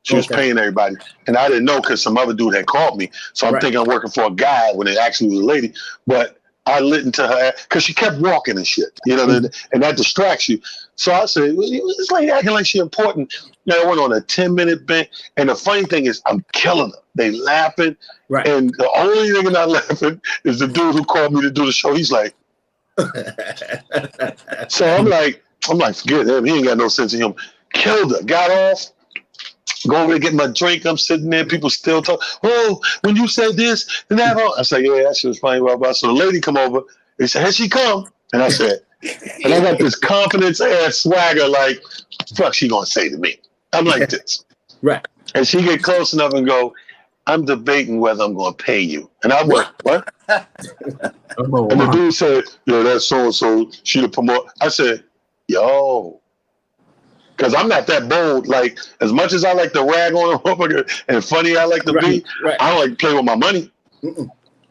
She was paying everybody. And I didn't know because some other dude had called me. So I'm thinking I'm working for a guy when it actually was a lady. But I listened to her because she kept walking and shit, you know, and that distracts you. So I said, this lady acting like she important. Now I went on a 10-minute bit. And the funny thing is, I'm killing them. They laughing. Right. And the only nigga not laughing is the dude who called me to do the show. He's like, so I'm like, forget him. He ain't got no sense of humor. Killed her. Got off. Go over to get my drink. I'm sitting there. People still talk. Oh, when you said this, and that. I said, yeah, that shit was funny. So the lady come over. They said, here she come. And I said, and I got this confidence ass swagger like, fuck she gonna say to me? I'm like this. Right. And she get close enough and go, I'm debating whether I'm gonna pay you. And I went, what? And the dude said, yo, that's so-and-so. She the promoter. I said, yo. Because I'm not that bold. Like, as much as I like to rag on a motherfucker and funny I like to be, I don't like to play with my money.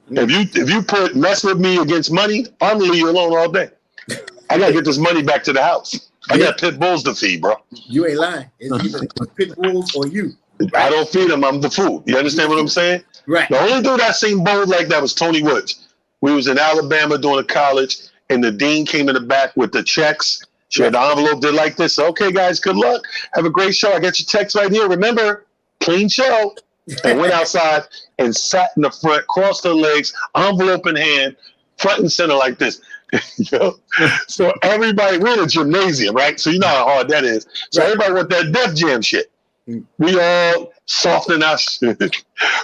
If you put mess with me against money, I'm gonna leave you alone all day. I gotta get this money back to the house. I got pit bulls to feed, bro. You ain't lying. It's either pit bulls or you. I don't feed them. I'm the food. You understand what I'm saying? Right. The only dude I seen bold like that was Tony Woods. We was in Alabama doing a college, and the dean came in the back with the checks. She had the envelope, did like this. Okay, guys, good luck. Have a great show. I got your text right here. Remember, clean show. And went outside and sat in the front, crossed her legs, envelope in hand, front and center like this. You know? So everybody, we're in a gymnasium, right? So you know how hard that is. So everybody want that Def Jam shit. We all soften our shit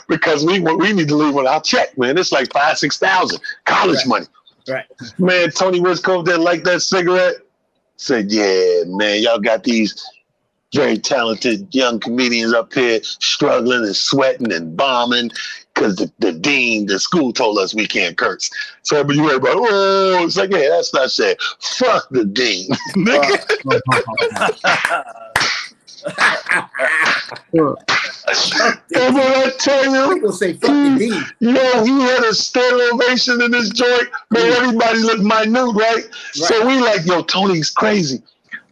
because we need to leave with our check, man. It's like $5,000-6,000 college money. Right. Man, Tony Woods over there like that cigarette. Said, yeah, man, y'all got these very talented young comedians up here struggling and sweating and bombing because the dean, the school told us we can't curse. So everybody, oh, it's like, yeah, that's not said. Fuck the dean. And when I tell you, people say fuck the dean. Yo, he had a standing ovation in this joint. Man, everybody looked minute, right? So we like, yo, Tony's crazy.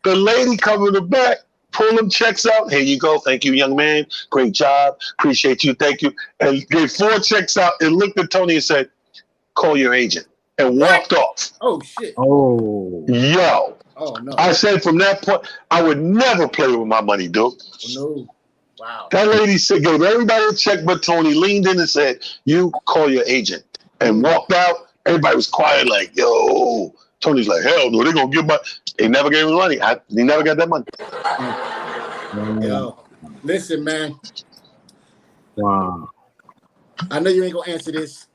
The lady covered the back, pull them checks out. Here you go. Thank you, young man. Great job. Appreciate you. Thank you. And gave 4 checks out and looked at Tony and said, call your agent. And walked off. Oh, shit. Oh. Yo. Oh, no. I said from that point, I would never play with my money, dude. No. Wow. That lady said, gave everybody a check but Tony, leaned in and said, you call your agent. And walked out. Everybody was quiet like, yo. Tony's like, hell no, they're going to give my... They never gave him money. He never got that money. Yo, listen, man. Wow. I know you ain't going to answer this,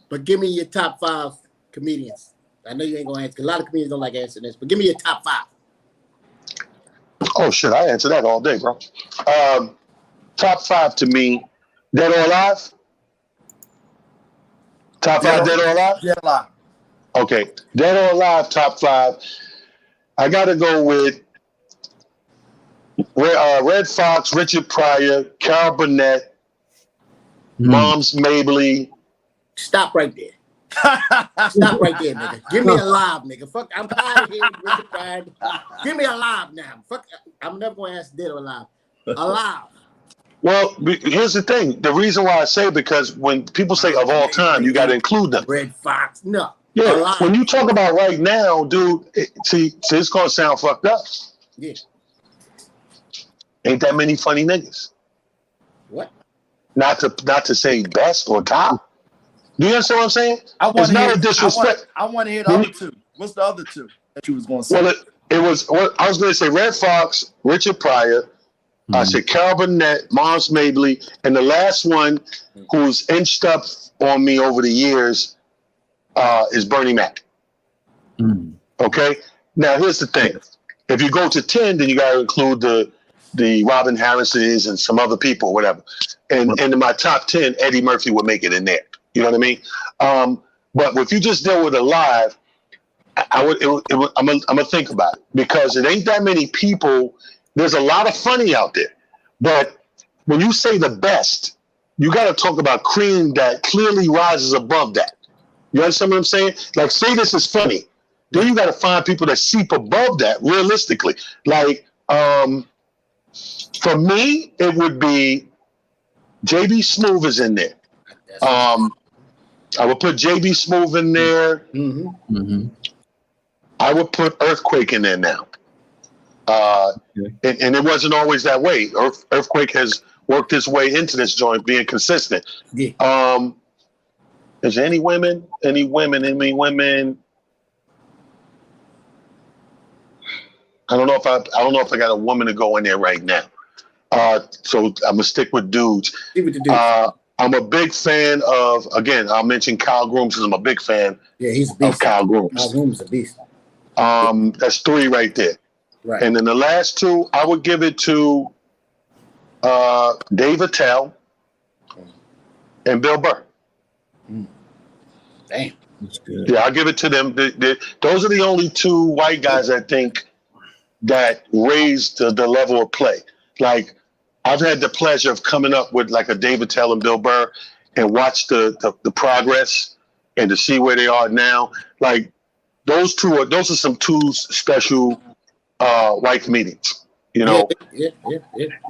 but give me your top 5 comedians. I know you ain't going to answer. A lot of comedians don't like answering this, but give me your top 5. Oh, shit. I answer that all day, bro. Top 5 to me, Dead or Alive? Top 5 Dead or Alive? Dead or Alive. Okay. Dead or Alive, top 5. I got to go with Red Fox, Richard Pryor, Carol Burnett, Moms Mabley. Stop right there. Stop right there, nigga. Give me a live, nigga. Fuck, I'm tired of hearing Richard Pryor. Give me a live now. Fuck, I'm never going to ask dead or alive. Alive. Well, here's the thing. The reason why I say because when people say of all time, you got to include them. Red Fox, no. Yeah, alive. when you talk about right now, dude, see, it's going to sound fucked up. Yeah. Ain't that many funny niggas. What? Not to say best or top. Do you understand what I'm saying? It's not a disrespect. I want to hear the other two. What's the other two that you was going to say? Well, it was. I was going to say Red Fox, Richard Pryor. I said Carol Burnett, Moms Mabley, and the last one who's inched up on me over the years is Bernie Mac. Okay. Now here's the thing: if you go to 10, then you got to include the Robin Harris's and some other people, whatever. And in my top 10, Eddie Murphy would make it in there. You know what I mean? But if you just deal with it live, I'm gonna think about it because it ain't that many people. There's a lot of funny out there, but when you say the best, you got to talk about cream that clearly rises above that. You understand what I'm saying? Like, say this is funny, then you got to find people that seep above that realistically. Like, for me, it would be JB Smoove is in there. I would put JB Smoove in there. I would put Earthquake in there now. And it wasn't always that way. Earthquake has worked his way into this joint, being consistent. Yeah. Is there any women? Any women? I don't know if I got a woman to go in there right now. So I'm gonna stick with dudes. I'm a big fan of, again, I'll mention Kyle Grooms because I'm a big fan he's a beast. of Kyle Grooms. Kyle Grooms is a beast. That's 3 right there. Right. And then the last 2, I would give it to Dave Attell and Bill Burr. Damn. That's good. Yeah, I'll give it to them. Those are the only 2 white guys I think that raised the level of play. Like, I've had the pleasure of coming up with like a Dave Attell and Bill Burr and watch the progress and to see where they are now. Like, those are some 2 special white comedians, you know. Yeah.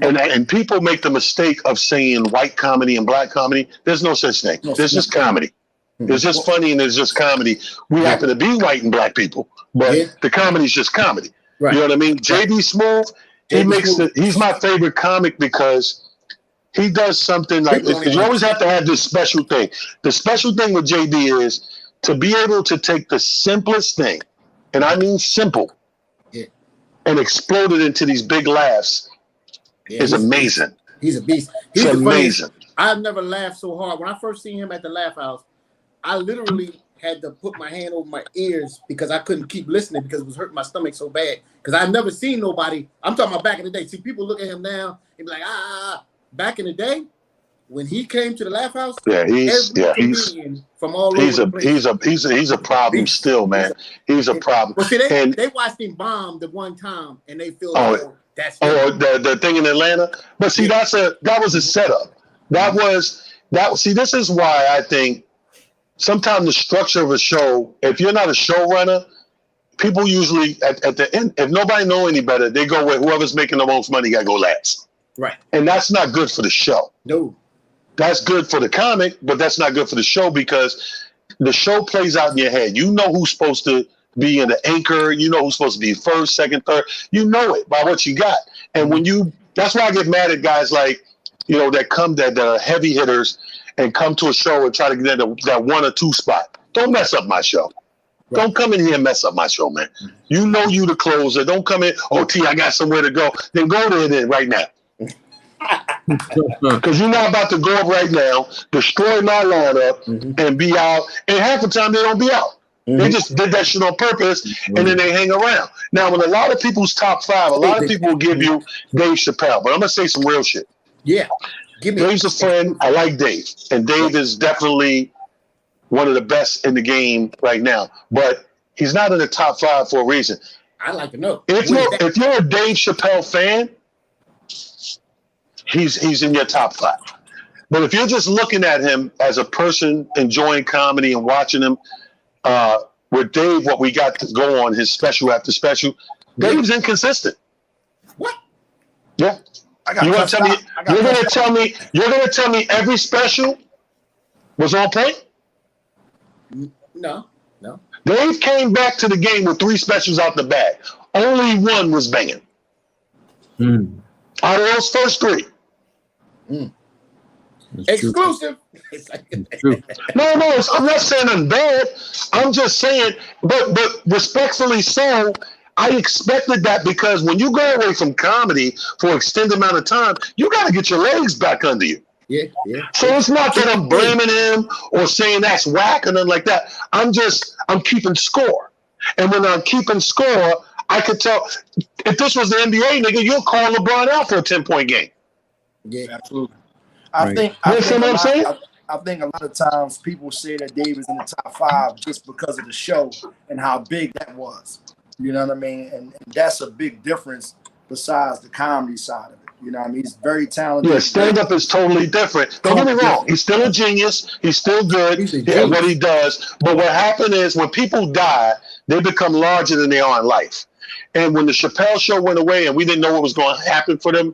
And people make the mistake of saying white comedy and black comedy. There's no such thing. There's just comedy. It's just funny and it's just comedy. We happen to be white and black people, but the comedy's just comedy. Right. You know what I mean? JB Smoove, he's my favorite comic because he does something like, you always have to have this special thing. The special thing with JB is to be able to take the simplest thing, and I mean simple, and explode it into these big laughs is amazing. He's a beast. He's amazing. I've never laughed so hard. When I first seen him at the Laugh House, I literally had to put my hand over my ears because I couldn't keep listening because it was hurting my stomach so bad. Because I've never seen nobody. I'm talking about back in the day. See, people look at him now and be like, Back in the day, when he came to the Laugh House, he's from all over the place. He's a problem still, man. He's a problem. Well, see, they watched him bomb the one time and they feel that's the thing in Atlanta. But see, that was a setup. See, this is why I think sometimes the structure of a show, if you're not a showrunner, people usually at the end, if nobody know any better, they go with whoever's making the most money got to go last. Right. And that's not good for the show. No. That's good for the comic, but that's not good for the show because the show plays out in your head. You know who's supposed to be in the anchor. You know who's supposed to be first, second, third. You know it by what you got. And that's why I get mad at guys like, that are heavy hitters and come to a show and try to get that 1 or 2 spot. Don't mess up my show. Right. Don't come in here and mess up my show, man. You know you the closer. Don't come in, T, I got somewhere to go. Then go there then right now. Because you're not about to go up right now, destroy my lineup, and be out. And half the time they don't be out. They just did that shit on purpose, and then they hang around. Now, with a lot of people's top 5, a lot of people will give you Dave Chappelle, but I'm gonna say some real shit. Yeah, Dave's a friend. I like Dave, and Dave is definitely one of the best in the game right now. But he's not in the top 5 for a reason. I'd like to know. If you're a Dave Chappelle fan, he's in your top 5. But if you're just looking at him as a person enjoying comedy and watching him with Dave, what we got to go on his special after special, Dave's inconsistent. What? Yeah. You're gonna tell me every special was on point? No. Dave came back to the game with 3 specials out the bag. Only one was banging. Out of those first 3. Exclusive. No, I'm not saying I'm bad. I'm just saying, but respectfully so, I expected that because when you go away from comedy for an extended amount of time, you got to get your legs back under you. Yeah. So it's not that I'm blaming him or saying that's whack or nothing like that. I'm keeping score. And when I'm keeping score, I could tell if this was the NBA, nigga, you'll call LeBron out for a 10-point game. Yeah, absolutely. I think a lot of times people say that Dave is in the top 5 just because of the show and how big that was. You know what I mean? And that's a big difference besides the comedy side of it. You know what I mean? He's very talented. Yeah, stand-up is totally different. Don't get me wrong. He's still a genius. He's still good at what he does. But what happened is when people die, they become larger than they are in life. And when the Chappelle Show went away and we didn't know what was going to happen for them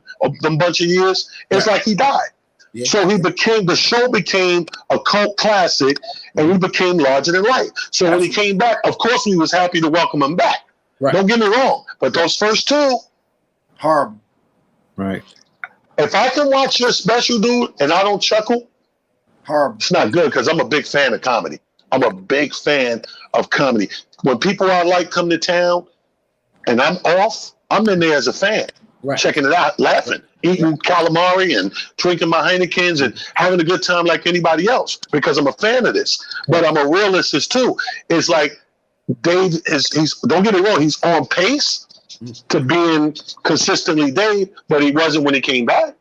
bunch of years, it's like he died. Yeah. So the show became a cult classic and he became larger than life. So when he came back, of course we was happy to welcome him back. Right. Don't get me wrong. But those first 2, horrible. Right. If I can watch your special, dude, and I don't chuckle, horrible. It's not good because I'm a big fan of comedy. I'm a big fan of comedy. When people I like come to town and I'm off, I'm in there as a fan, checking it out, laughing, eating calamari and drinking my Heinekens and having a good time like anybody else because I'm a fan of this. But I'm a realist too. It's like Dave he's don't get me wrong, he's on pace to being consistently Dave, but he wasn't when he came back.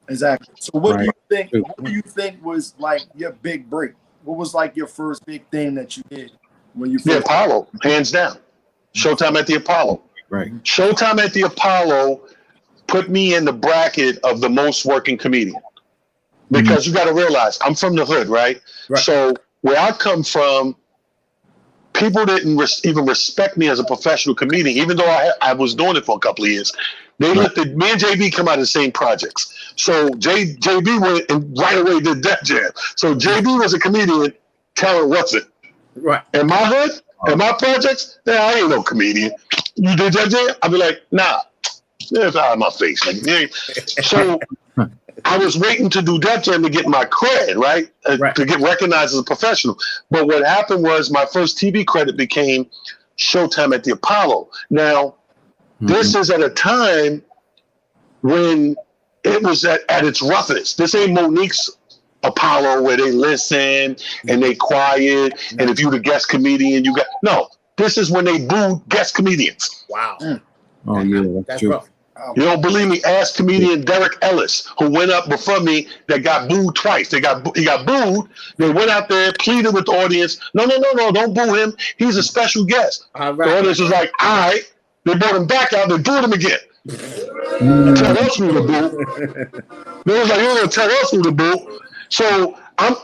Exactly. So what do you think? What do you think was like your big break? What was like your first big thing that you did when you? The Apollo, hands down. Showtime at the Apollo. Right. Showtime at the Apollo put me in the bracket of the most working comedian because you got to realize I'm from the hood, right? So where I come from, people didn't even respect me as a professional comedian, even though I was doing it for a couple of years. They looked at me and JB come out of the same projects. So JB went and right away did Def Jam. So JB was a comedian, talent wasn't. Right. In my hood, in my projects, I ain't no comedian. You did Def Jam? I'd be like, nah, it's out of my face. So I was waiting to do Def Jam to get my credit, right? To get recognized as a professional. But what happened was my first TV credit became Showtime at the Apollo. Now, this is at a time when it was at its roughest. This ain't Monique's Apollo where they listen and they quiet. And if you the guest comedian, you got... No, this is when they booed guest comedians. Wow. Oh, yeah. That's rough. You don't believe me? Ask comedian Derek Ellis, who went up before me, that got booed twice. He got booed. They went out there, pleaded with the audience. No, don't boo him. He's a special guest. The audience was like, all right. They brought him back out. They booed him again. Tell us who to boo. They was like, you're going to tell us who to boo. So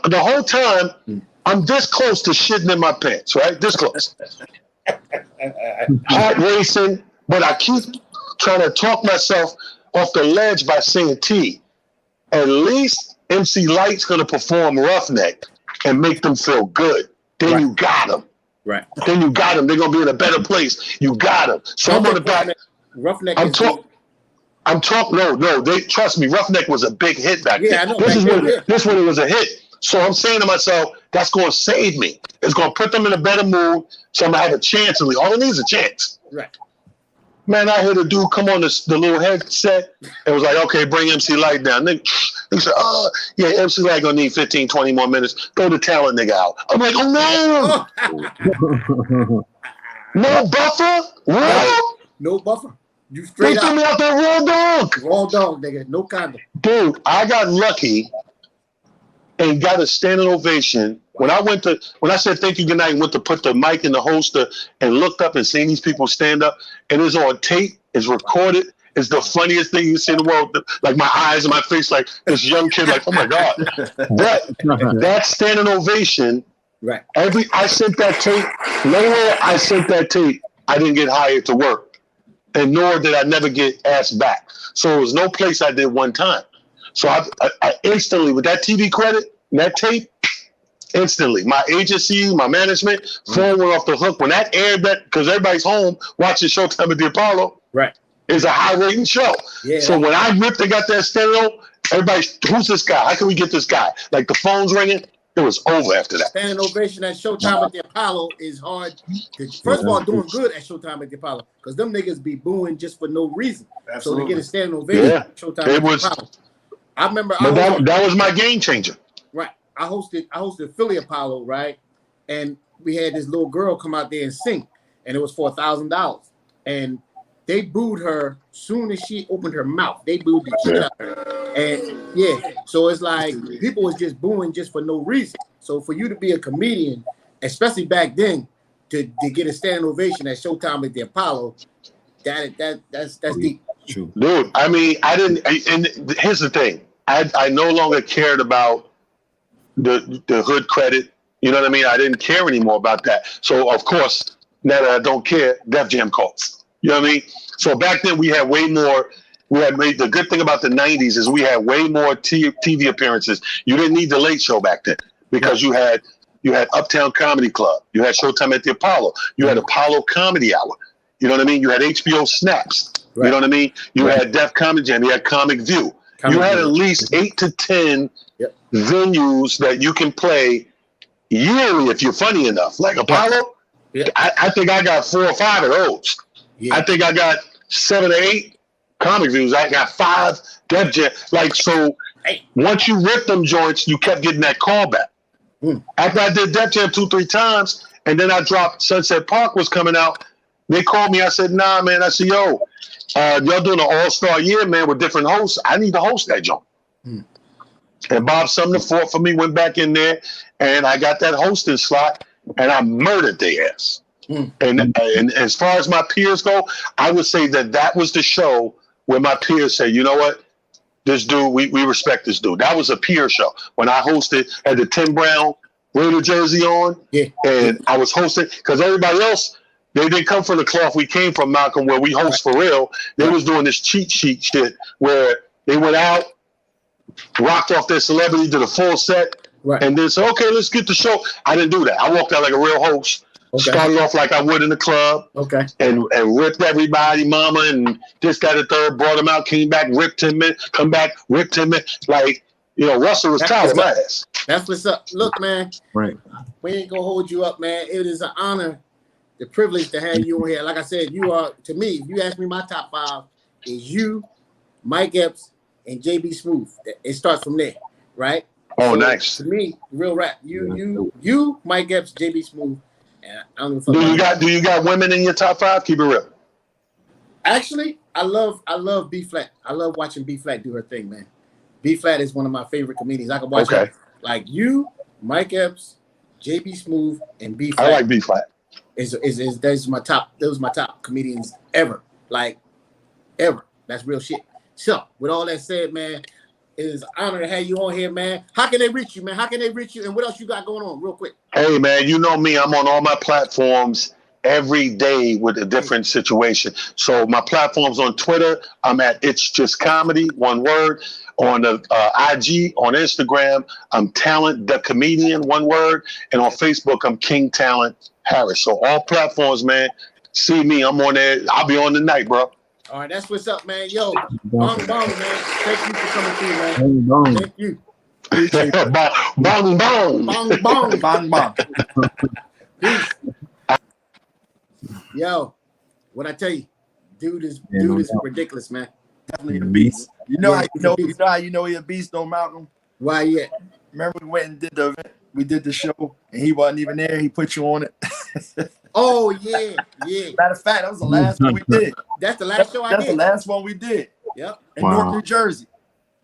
the whole time, I'm this close to shitting in my pants, right? This close. Heart racing, but I keep trying to talk myself off the ledge by saying, T, at least MC Light's going to perform Roughneck and make them feel good. Then you got them. Right. Then you got them. They're going to be in a better place. You got them. So I'm on the back. Roughneck. They trust me. Roughneck was a big hit back then. I know. This one it was a hit. So I'm saying to myself, that's going to save me. It's going to put them in a better mood. So I'm going to have a chance. All it needs is a chance. Right. Man, I heard a dude come on the little headset and was like, okay, bring MC Light down. They said, yeah, MC Light going to need 15, 20 more minutes. Throw the talent nigga out. I'm like, oh, no. No buffer? Real? No buffer. You straight out. They threw me out there raw dog. Raw dog, nigga. No condom. Dude, I got lucky and got a standing ovation. When I said thank you, good night, and went to put the mic in the holster and looked up and seen these people stand up, and it's on tape, it's recorded. It's the funniest thing you see in the world. Like my eyes and my face, like this young kid, like, oh my God. But that standing ovation, right. I sent that tape. Nowhere I sent that tape, I didn't get hired to work. And nor did I never get asked back. So it was no place I did one time. So I instantly, with that TV credit, that tape, instantly, my agency, my management, phone went off the hook. When that aired, that because everybody's home watching Showtime at the Apollo, right? It's a high rating show. Yeah. So when I ripped and got that stereo, everybody, who's this guy? How can we get this guy? Like the phone's ringing. It was over after that. Standing ovation at Showtime at the Apollo is hard. First of all, doing good at Showtime at the Apollo because them niggas be booing just for no reason. Absolutely. So to get a standing ovation at Showtime at the Apollo. I remember that was my game changer. Right. I hosted Philly Apollo, right? And we had this little girl come out there and sing, and it was for $1,000. And they booed her soon as she opened her mouth. They booed the shit out of her. And yeah, so it's like people was just booing just for no reason. So for you to be a comedian, especially back then, to get a standing ovation at Showtime at the Apollo, that's deep. True. Dude, I mean, I didn't, and here's the thing. I no longer cared about the hood credit. You know what I mean? I didn't care anymore about that. So of course, now that I don't care, Def Jam calls. You know what I mean? So back then we had way more. The good thing about the 90s is we had way more TV appearances. You didn't need the Late Show back then because you had Uptown Comedy Club. You had Showtime at the Apollo. You had Apollo Comedy Hour. You know what I mean? You had HBO Snaps. Right. You know what I mean? You had Def Comedy Jam. You had Comic View. You had at least 8 to 10 venues that you can play yearly if you're funny enough. Like Apollo, I think I got 4 or 5 of those. Yeah. I think I got 7 or 8 Comic Views. I got 5 Def Jam. Like, so once you ripped them joints, you kept getting that callback. After I did Def Jam 2-3 times, and then I dropped Sunset Park was coming out, they called me. I said, nah, man. I said, yo, y'all doing an all-star year, man, with different hosts. I need to host that joint. And Bob Sumner fought for me, went back in there, and I got that hosting slot, and I murdered their ass. And as far as my peers go, I would say that was the show where my peers say, you know what, this dude, we respect this dude. That was a peer show. When I hosted, had the Tim Brown Raider jersey on, and I was hosting, because everybody else, they didn't come from the cloth we came from, Malcolm, where we host for real. They was doing this cheat sheet shit where they went out, rocked off their celebrity, did a full set, and then said, okay, let's get the show. I didn't do that. I walked out like a real host. Started off like I would in the club, and ripped everybody, mama, and this, that, and third, brought him out, came back, ripped him in, come back, ripped him in. Like, you know, Russell was tired of my ass. That's what's up. Look, man, we ain't gonna hold you up, man. It is an honor, the privilege to have you on here. Like I said, you are, to me, if you ask me my top 5, is you, Mike Epps, and JB Smooth. It starts from there, right? Oh, so, nice. To me, real rap. You, Mike Epps, JB Smooth. And I don't know do you got women in your top 5? Keep it real. Actually, I love B Flat. I love watching B Flat do her thing, man. B Flat is one of my favorite comedians. I can watch her. Like you, Mike Epps, JB Smooth, and B Flat. I like B Flat. Those my top comedians ever. Like ever. That's real shit. So with all that said, man, it is an honor to have you on here, man. How can they reach you, man? How can they reach you? And what else you got going on, real quick? Hey, man, you know me. I'm on all my platforms every day with a different situation. So my platforms on Twitter, I'm at It's Just Comedy, one word. On the IG, on Instagram, I'm Talent the Comedian, one word. And on Facebook, I'm King Talent Harris. So all platforms, man. See me. I'm on there. I'll be on tonight, bro. All right, that's what's up, man. Yo, bong, man. Thank you for coming through, man. Thank you. Bong, bong. Bong, bong. Bong, bong. Peace. Yo, what I tell you, dude is ridiculous, man. Definitely a beast. You know how you know he a beast, though, Malcolm? Why yet? Remember we went and did the event? We did the show, and he wasn't even there. He put you on it. Oh, yeah. Matter of fact, that was the last one we did. That's the last show I did. That's the last one we did. Yep. In North New Jersey.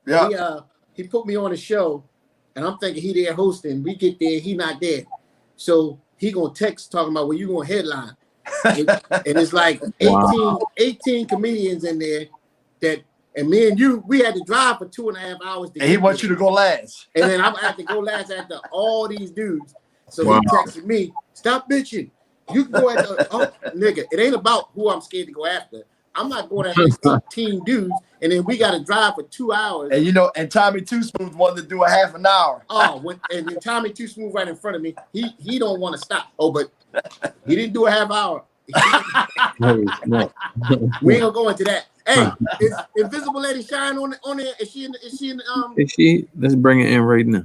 Yeah. He put me on a show, and I'm thinking he there hosting. We get there, he not there. So he gonna text talking about where you gonna headline. And it's like 18 comedians in there that, and me and you, we had to drive for 2.5 hours. And he wants you to go last. And then I'm gonna have to go last after all these dudes. So he texted me, stop bitching. You can go after, nigga, it ain't about who I'm scared to go after. I'm not going after 18 dudes, and then we got to drive for 2 hours. And you know, and Tommy Too Smooth wanted to do a half an hour. And then Tommy Too Smooth right in front of me, he don't want to stop. Oh, but he didn't do a half hour. We ain't gonna go into that. Hey, is Invisible Lady Shine on there? Is she in Let's bring it in right now.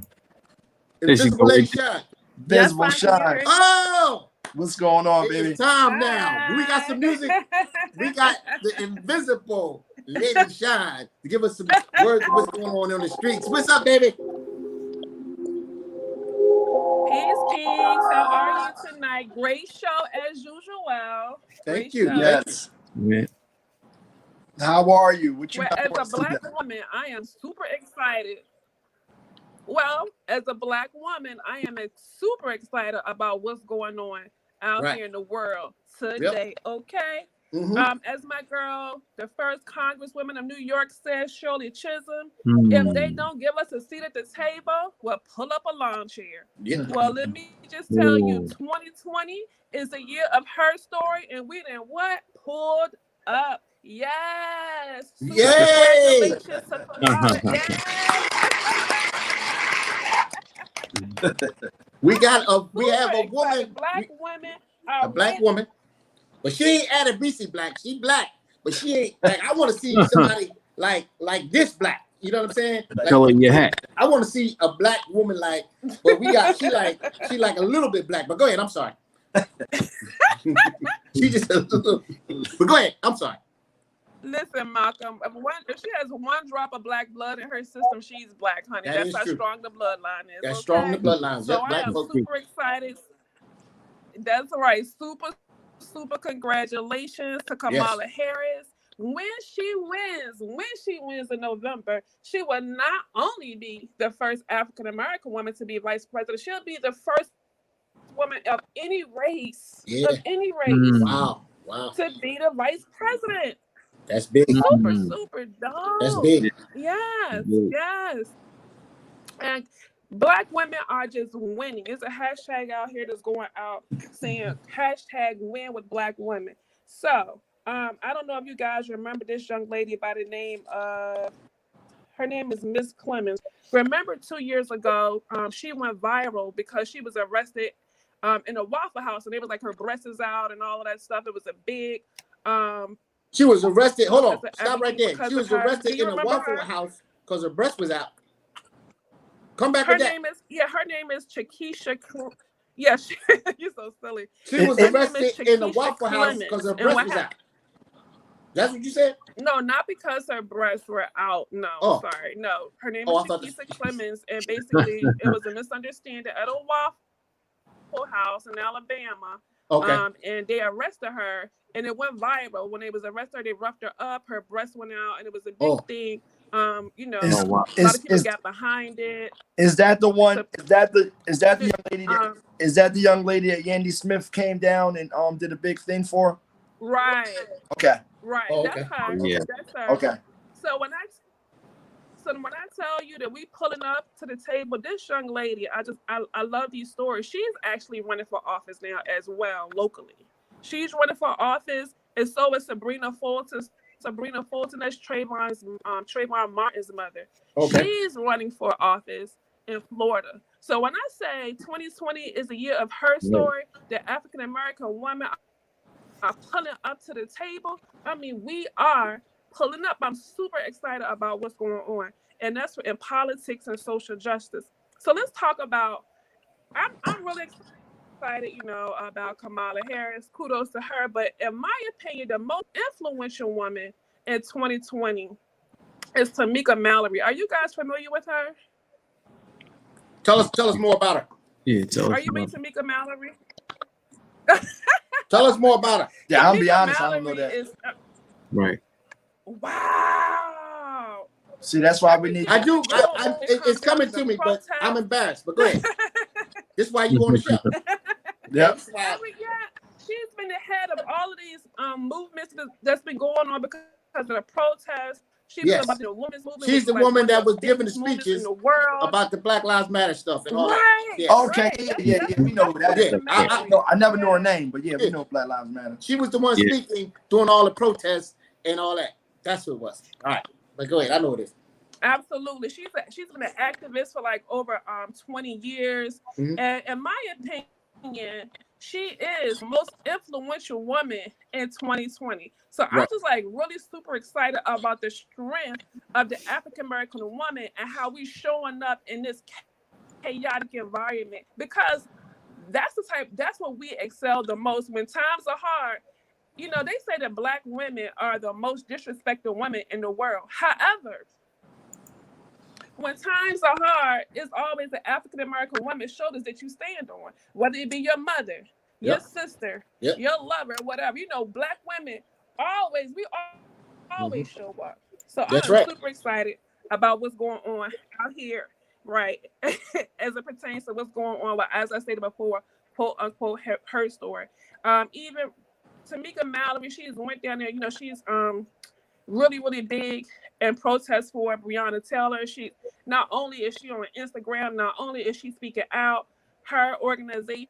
Invisible Lady Shine. Invisible Shine. Oh, what's going on, baby? It's time now. We got some music. We got the Invisible Lady Shine to give us some words of what's going on the streets. What's up, baby? Peace, Kings. How are you tonight? Great show as usual. Thank you. Yes. Yeah. How are you? What you as a black woman, I am super excited. Well, as a black woman, I am super excited about what's going on out here in the world today. Okay. As my girl, the first Congresswoman of New York says, Shirley Chisholm, if they don't give us a seat at the table, we'll pull up a lawn chair. Well, let me just tell you, 2020 is the year of her story, and we done what? Pulled up. Yes. Yay! Congratulations to Kamala. We have a woman, a black woman, but she ain't Adam BC black. She black, but she ain't like. I want to see somebody like this black. You know what I'm saying? Like, color your hat. I want to see a black woman like. But we got she like a little bit black. But go ahead. I'm sorry. She just a little. But go ahead. I'm sorry. Listen, Malcolm, if she has one drop of black blood in her system, she's black, honey. That's how strong the bloodline is. That's strong the bloodline. So I am super excited. That's right. Super congratulations to Kamala Harris. When she wins in November, she will not only be the first African-American woman to be vice president, she'll be the first woman of any race, Wow. to be the vice president. That's big. Super dope. That's big. Yes. And black women are just winning. There's a hashtag out here that's going out saying #win with black women. So I don't know if you guys remember this young lady by the name of, her name is Miss Clemens. Remember 2 years ago, she went viral because she was arrested in a Waffle House, and it was like her breasts is out and all of that stuff. It was a big she was arrested. Hold on, stop right there. She was arrested in a Waffle House because her breast was out. Come back with that. Her name is Chakisha. Yeah, you're so silly. She was arrested in a Waffle House because her breast was out. That's what you said? No, not because her breasts were out. No, sorry. No, her name is Chakisha Clemens, and basically it was a misunderstanding at a Waffle House in Alabama. And they arrested her, and it went viral. When they was arrested her, they roughed her up, her breast went out, and it was a big thing. A lot of people got behind it. Is that the one? Is that the young lady? Is that the young lady that Yandy Smith came down and did a big thing for? Right. Okay. Right. That's her. Yeah. That's her. Okay. So when I tell you that we pulling up to the table, this young lady, I love these stories. She's actually running for office now as well locally. She's running for office, and so is Sabrina Fulton. That's Trayvon Martin's mother. She's running for office in Florida. So when I say 2020 is the year of her story, the African American women are pulling up to the table. I mean, we are pulling up. I'm super excited about what's going on, and that's in politics and social justice. So let's talk about. I'm really excited, about Kamala Harris. Kudos to her. But in my opinion, the most influential woman in 2020 is Tamika Mallory. Are you guys familiar with her? Tell us more about her. Yeah, Are you mean Tamika Mallory? Tell us more about her. Yeah, I'll be honest, I don't know that. Right. Wow. See, that's why we need. I do. It's coming to me, but I'm embarrassed. But go ahead. This is why you on the show. Yep. She's been the head of all of these movements that's been going on because of the protests. She's about the women's movement. She's the woman that was giving the speeches in the world about the Black Lives Matter stuff and all that. Yeah. Okay. Yeah. We know who that is. I never know her name, but we know Black Lives Matter. She was the one speaking, doing all the protests and all that. That's who it was. All right, but go ahead. I know what it is. Absolutely. She's been an activist for like over 20 years. Mm-hmm. And in my opinion, she is the most influential woman in 2020. So I'm just like really super excited about the strength of the African American woman and how we showing up in this chaotic environment, because that's what we excel the most when times are hard. You know, they say that Black women are the most disrespected women in the world. However, when times are hard, it's always the African American woman's shoulders that you stand on, whether it be your mother, your sister, your lover, whatever. You know, Black women always show up. So I'm super excited about what's going on out here, right? As it pertains to what's going on, as I stated before, quote unquote, her story. Even Tamika Mallory, she's went down there. You know, she's really, really big and protest for Breonna Taylor. She not only is she on Instagram, not only is she speaking out, her organization,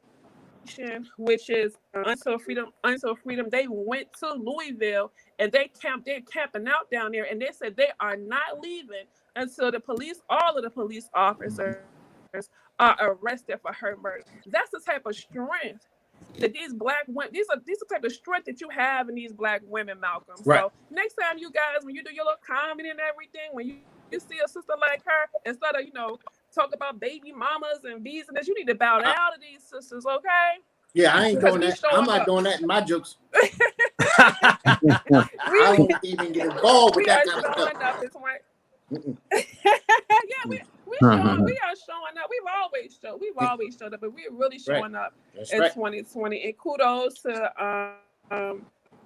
which is Until Freedom, they went to Louisville and they're camping out down there, and they said they are not leaving until all of the police officers are arrested for her murder. That's the type of strength that these Black women, these are the type of strength that you have in these Black women, Malcolm. Right. So next time you guys, when you do your little comedy and everything, when you see a sister like her, instead of, talk about baby mamas and bees and this, you need to bow down to these sisters, okay? Yeah, I ain't doing that. I'm not doing that in my jokes. I won't even get involved with that kind of stuff. We are showing up. We've always showed up, but we're really showing up in 2020. And kudos to Oprah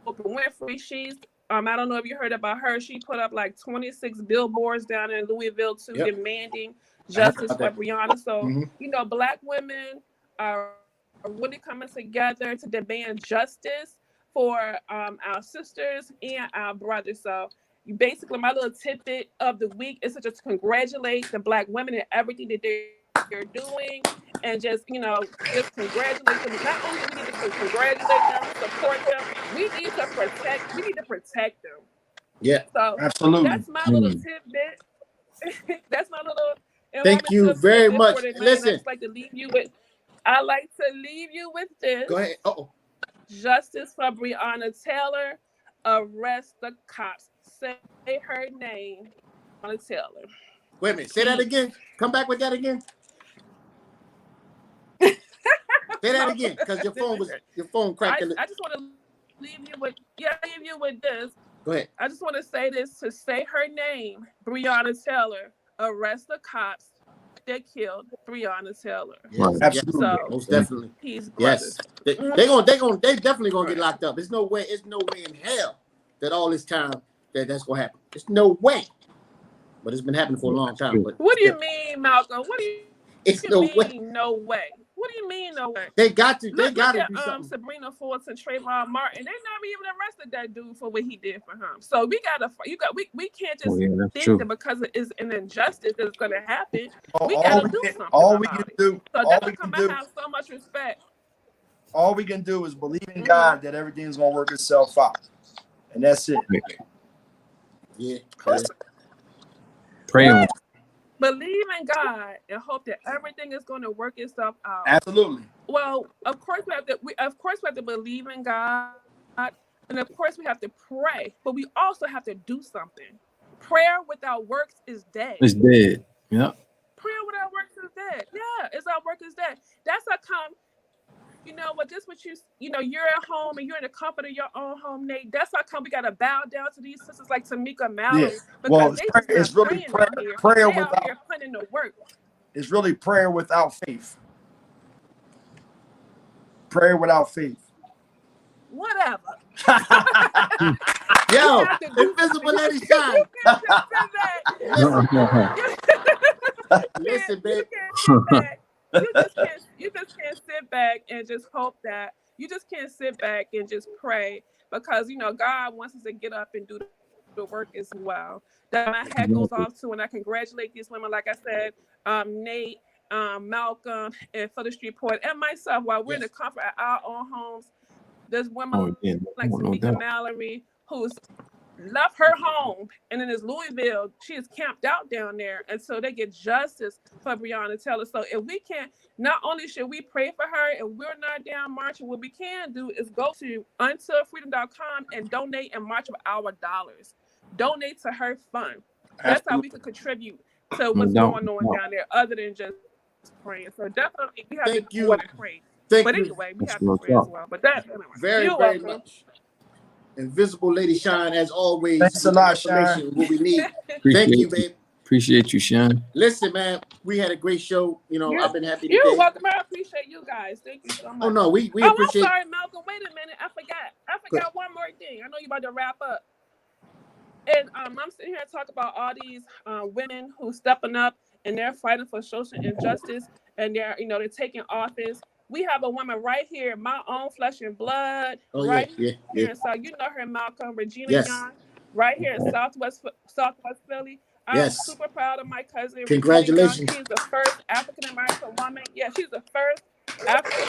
Winfrey. She's I don't know if you heard about her. She put up like 26 billboards down in Louisville too, demanding justice for Breonna. So Black women are really coming together to demand justice for our sisters and our brothers. So basically, my little tidbit of the week is to just congratulate the Black women and everything that they're doing, and just just congratulate them. Not only do we need to congratulate them, support them, we need to protect them. Yeah, so absolutely. That's my little tidbit. That's my little. Thank you very much. Listen, I like to leave you with this. Go ahead. Justice for Breonna Taylor. Arrest the cops. Say her name. Breonna Taylor. Wait a minute. Say that again. Come back with that again. Say that again, because your phone cracking. I just want to leave you with this. Go ahead. I just want to say this, to say her name, Breonna Taylor. Arrest the cops that killed Breonna Taylor. Yes. Absolutely. So, most definitely. Yes. They definitely gonna get locked up. There's no way in hell that all this time that's gonna happen. There's no way. But it's been happening for a long time. But what do you mean, Malcolm? What do you mean? No way. What do you mean, no way? They got to. They got to do something. Sabrina Ford and Trayvon Martin. They never even arrested that dude for what he did for him. So we can't just think that because it is an injustice that it's going to happen. We got to do something. All we can do. So all we can do. Have so much respect. All we can do is believe in God that everything's going to work itself out, and that's it. Yeah. Pray on. Believe in God and hope that everything is going to work itself out. Absolutely. Well, of course we have to believe in God, and of course we have to pray, but we also have to do something. Prayer without works is dead. It's dead. Yeah. Prayer without works is dead. Yeah, it's our work is dead. That's how come. You're at home and you're in the comfort of your own home, Nate. That's how come we got to bow down to these sisters like Tamika Mallory. Yeah. Well, it's really prayer without putting the work. It's really prayer without faith. Prayer without faith. Whatever. Yo, have to do Invisible something. Lady Shine. You can't just sit Listen, back. listen, babe. You can't sit back. You just can't sit back and just hope that you just can't sit back and just pray because you know God wants us to get up and do the work as well. That my hat goes off to, and I congratulate these women, like I said, Nate, Malcolm, and Phillystreetpoet, and myself while we're in the comfort of our own homes. There's women like Tamika Mallory who's left her home, and in this Louisville, she is camped out down there until they get justice for Breonna Taylor. So if we can, not only should we pray for her, if we're not down marching, what we can do is go to untillfreedom.com and donate and march with our dollars. Donate to her fund. That's how we can contribute to what's going on down there, other than just praying. So definitely, we have to do more than pray. But anyway, we have to pray as well. But that anyway. Very much. Invisible Lady Shine, as always. Thanks a lot, Shine. What we need. Thank you, babe. Appreciate you, Shine. Listen, man, we had a great show. You know, I've been happy today. You're welcome. I appreciate you guys. Thank you so much. Oh no, we appreciate. I'm sorry, Malcolm. Wait a minute. I forgot one more thing. I know you're about to wrap up. And I'm sitting here to talk about all these women who stepping up and they're fighting for social injustice and they're taking office. We have a woman right here, my own flesh and blood, right here. So you know her, Malcolm, Regina Young, right here in Southwest Philly. I'm super proud of my cousin. Congratulations. She's the first African American woman. Yeah, she's the first African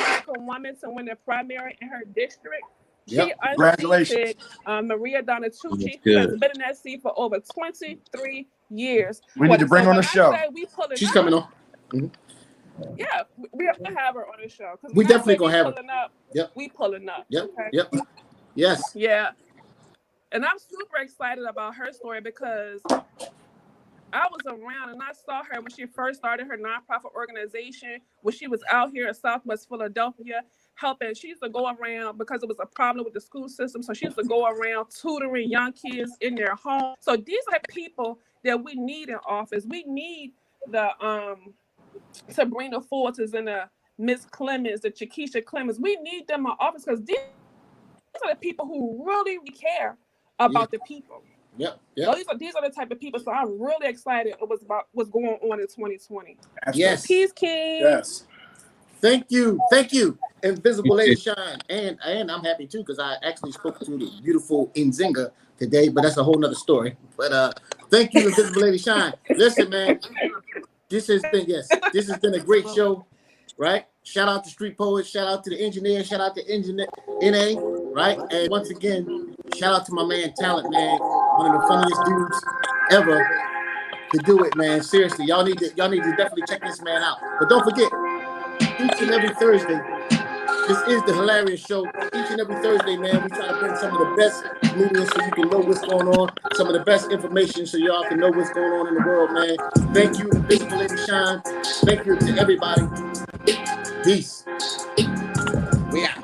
American woman to win the primary in her district. She unseated Maria Donatucci, who has been in that seat for over 23 years. We need to bring on the show. She's coming on. Mm-hmm. Yeah, we have to have her on the show. We definitely gonna have her. Yep. We pulling up. Yep. Okay? Yep. Yes. Yeah. And I'm super excited about her story because I was around and I saw her when she first started her nonprofit organization, when she was out here in Southwest Philadelphia helping. She used to go around because it was a problem with the school system. So she used to go around tutoring young kids in their home. So these are people that we need in office. We need the Sabrina Fortes and the Miss Clemens, the Chiquisha Clemens. We need them in office because these are the people who really care about the people. Yep. So these are the type of people. So I'm really excited about what's going on in 2020. Yes. Peace, King. Yes. Thank you, Invisible Lady Shine, and I'm happy too because I actually spoke to the beautiful Nzinga today, but that's a whole nother story. But thank you, Invisible Lady Shine. Listen, man, this has been a great show, right? Shout out to Street Poets, shout out to the engineer, shout out to engineer NA, right? And once again, shout out to my man Talent, man, one of the funniest dudes ever to do it, man. Seriously, y'all need to definitely check this man out. But don't forget, each and every Thursday, this is the Hill-arious Show. Each and every Thursday, man, we try to bring some of the best comedians so you can know what's going on, some of the best information so y'all can know what's going on in the world, man. Thank you, Invisible Lady Shine. Thank you to everybody. Peace. We out.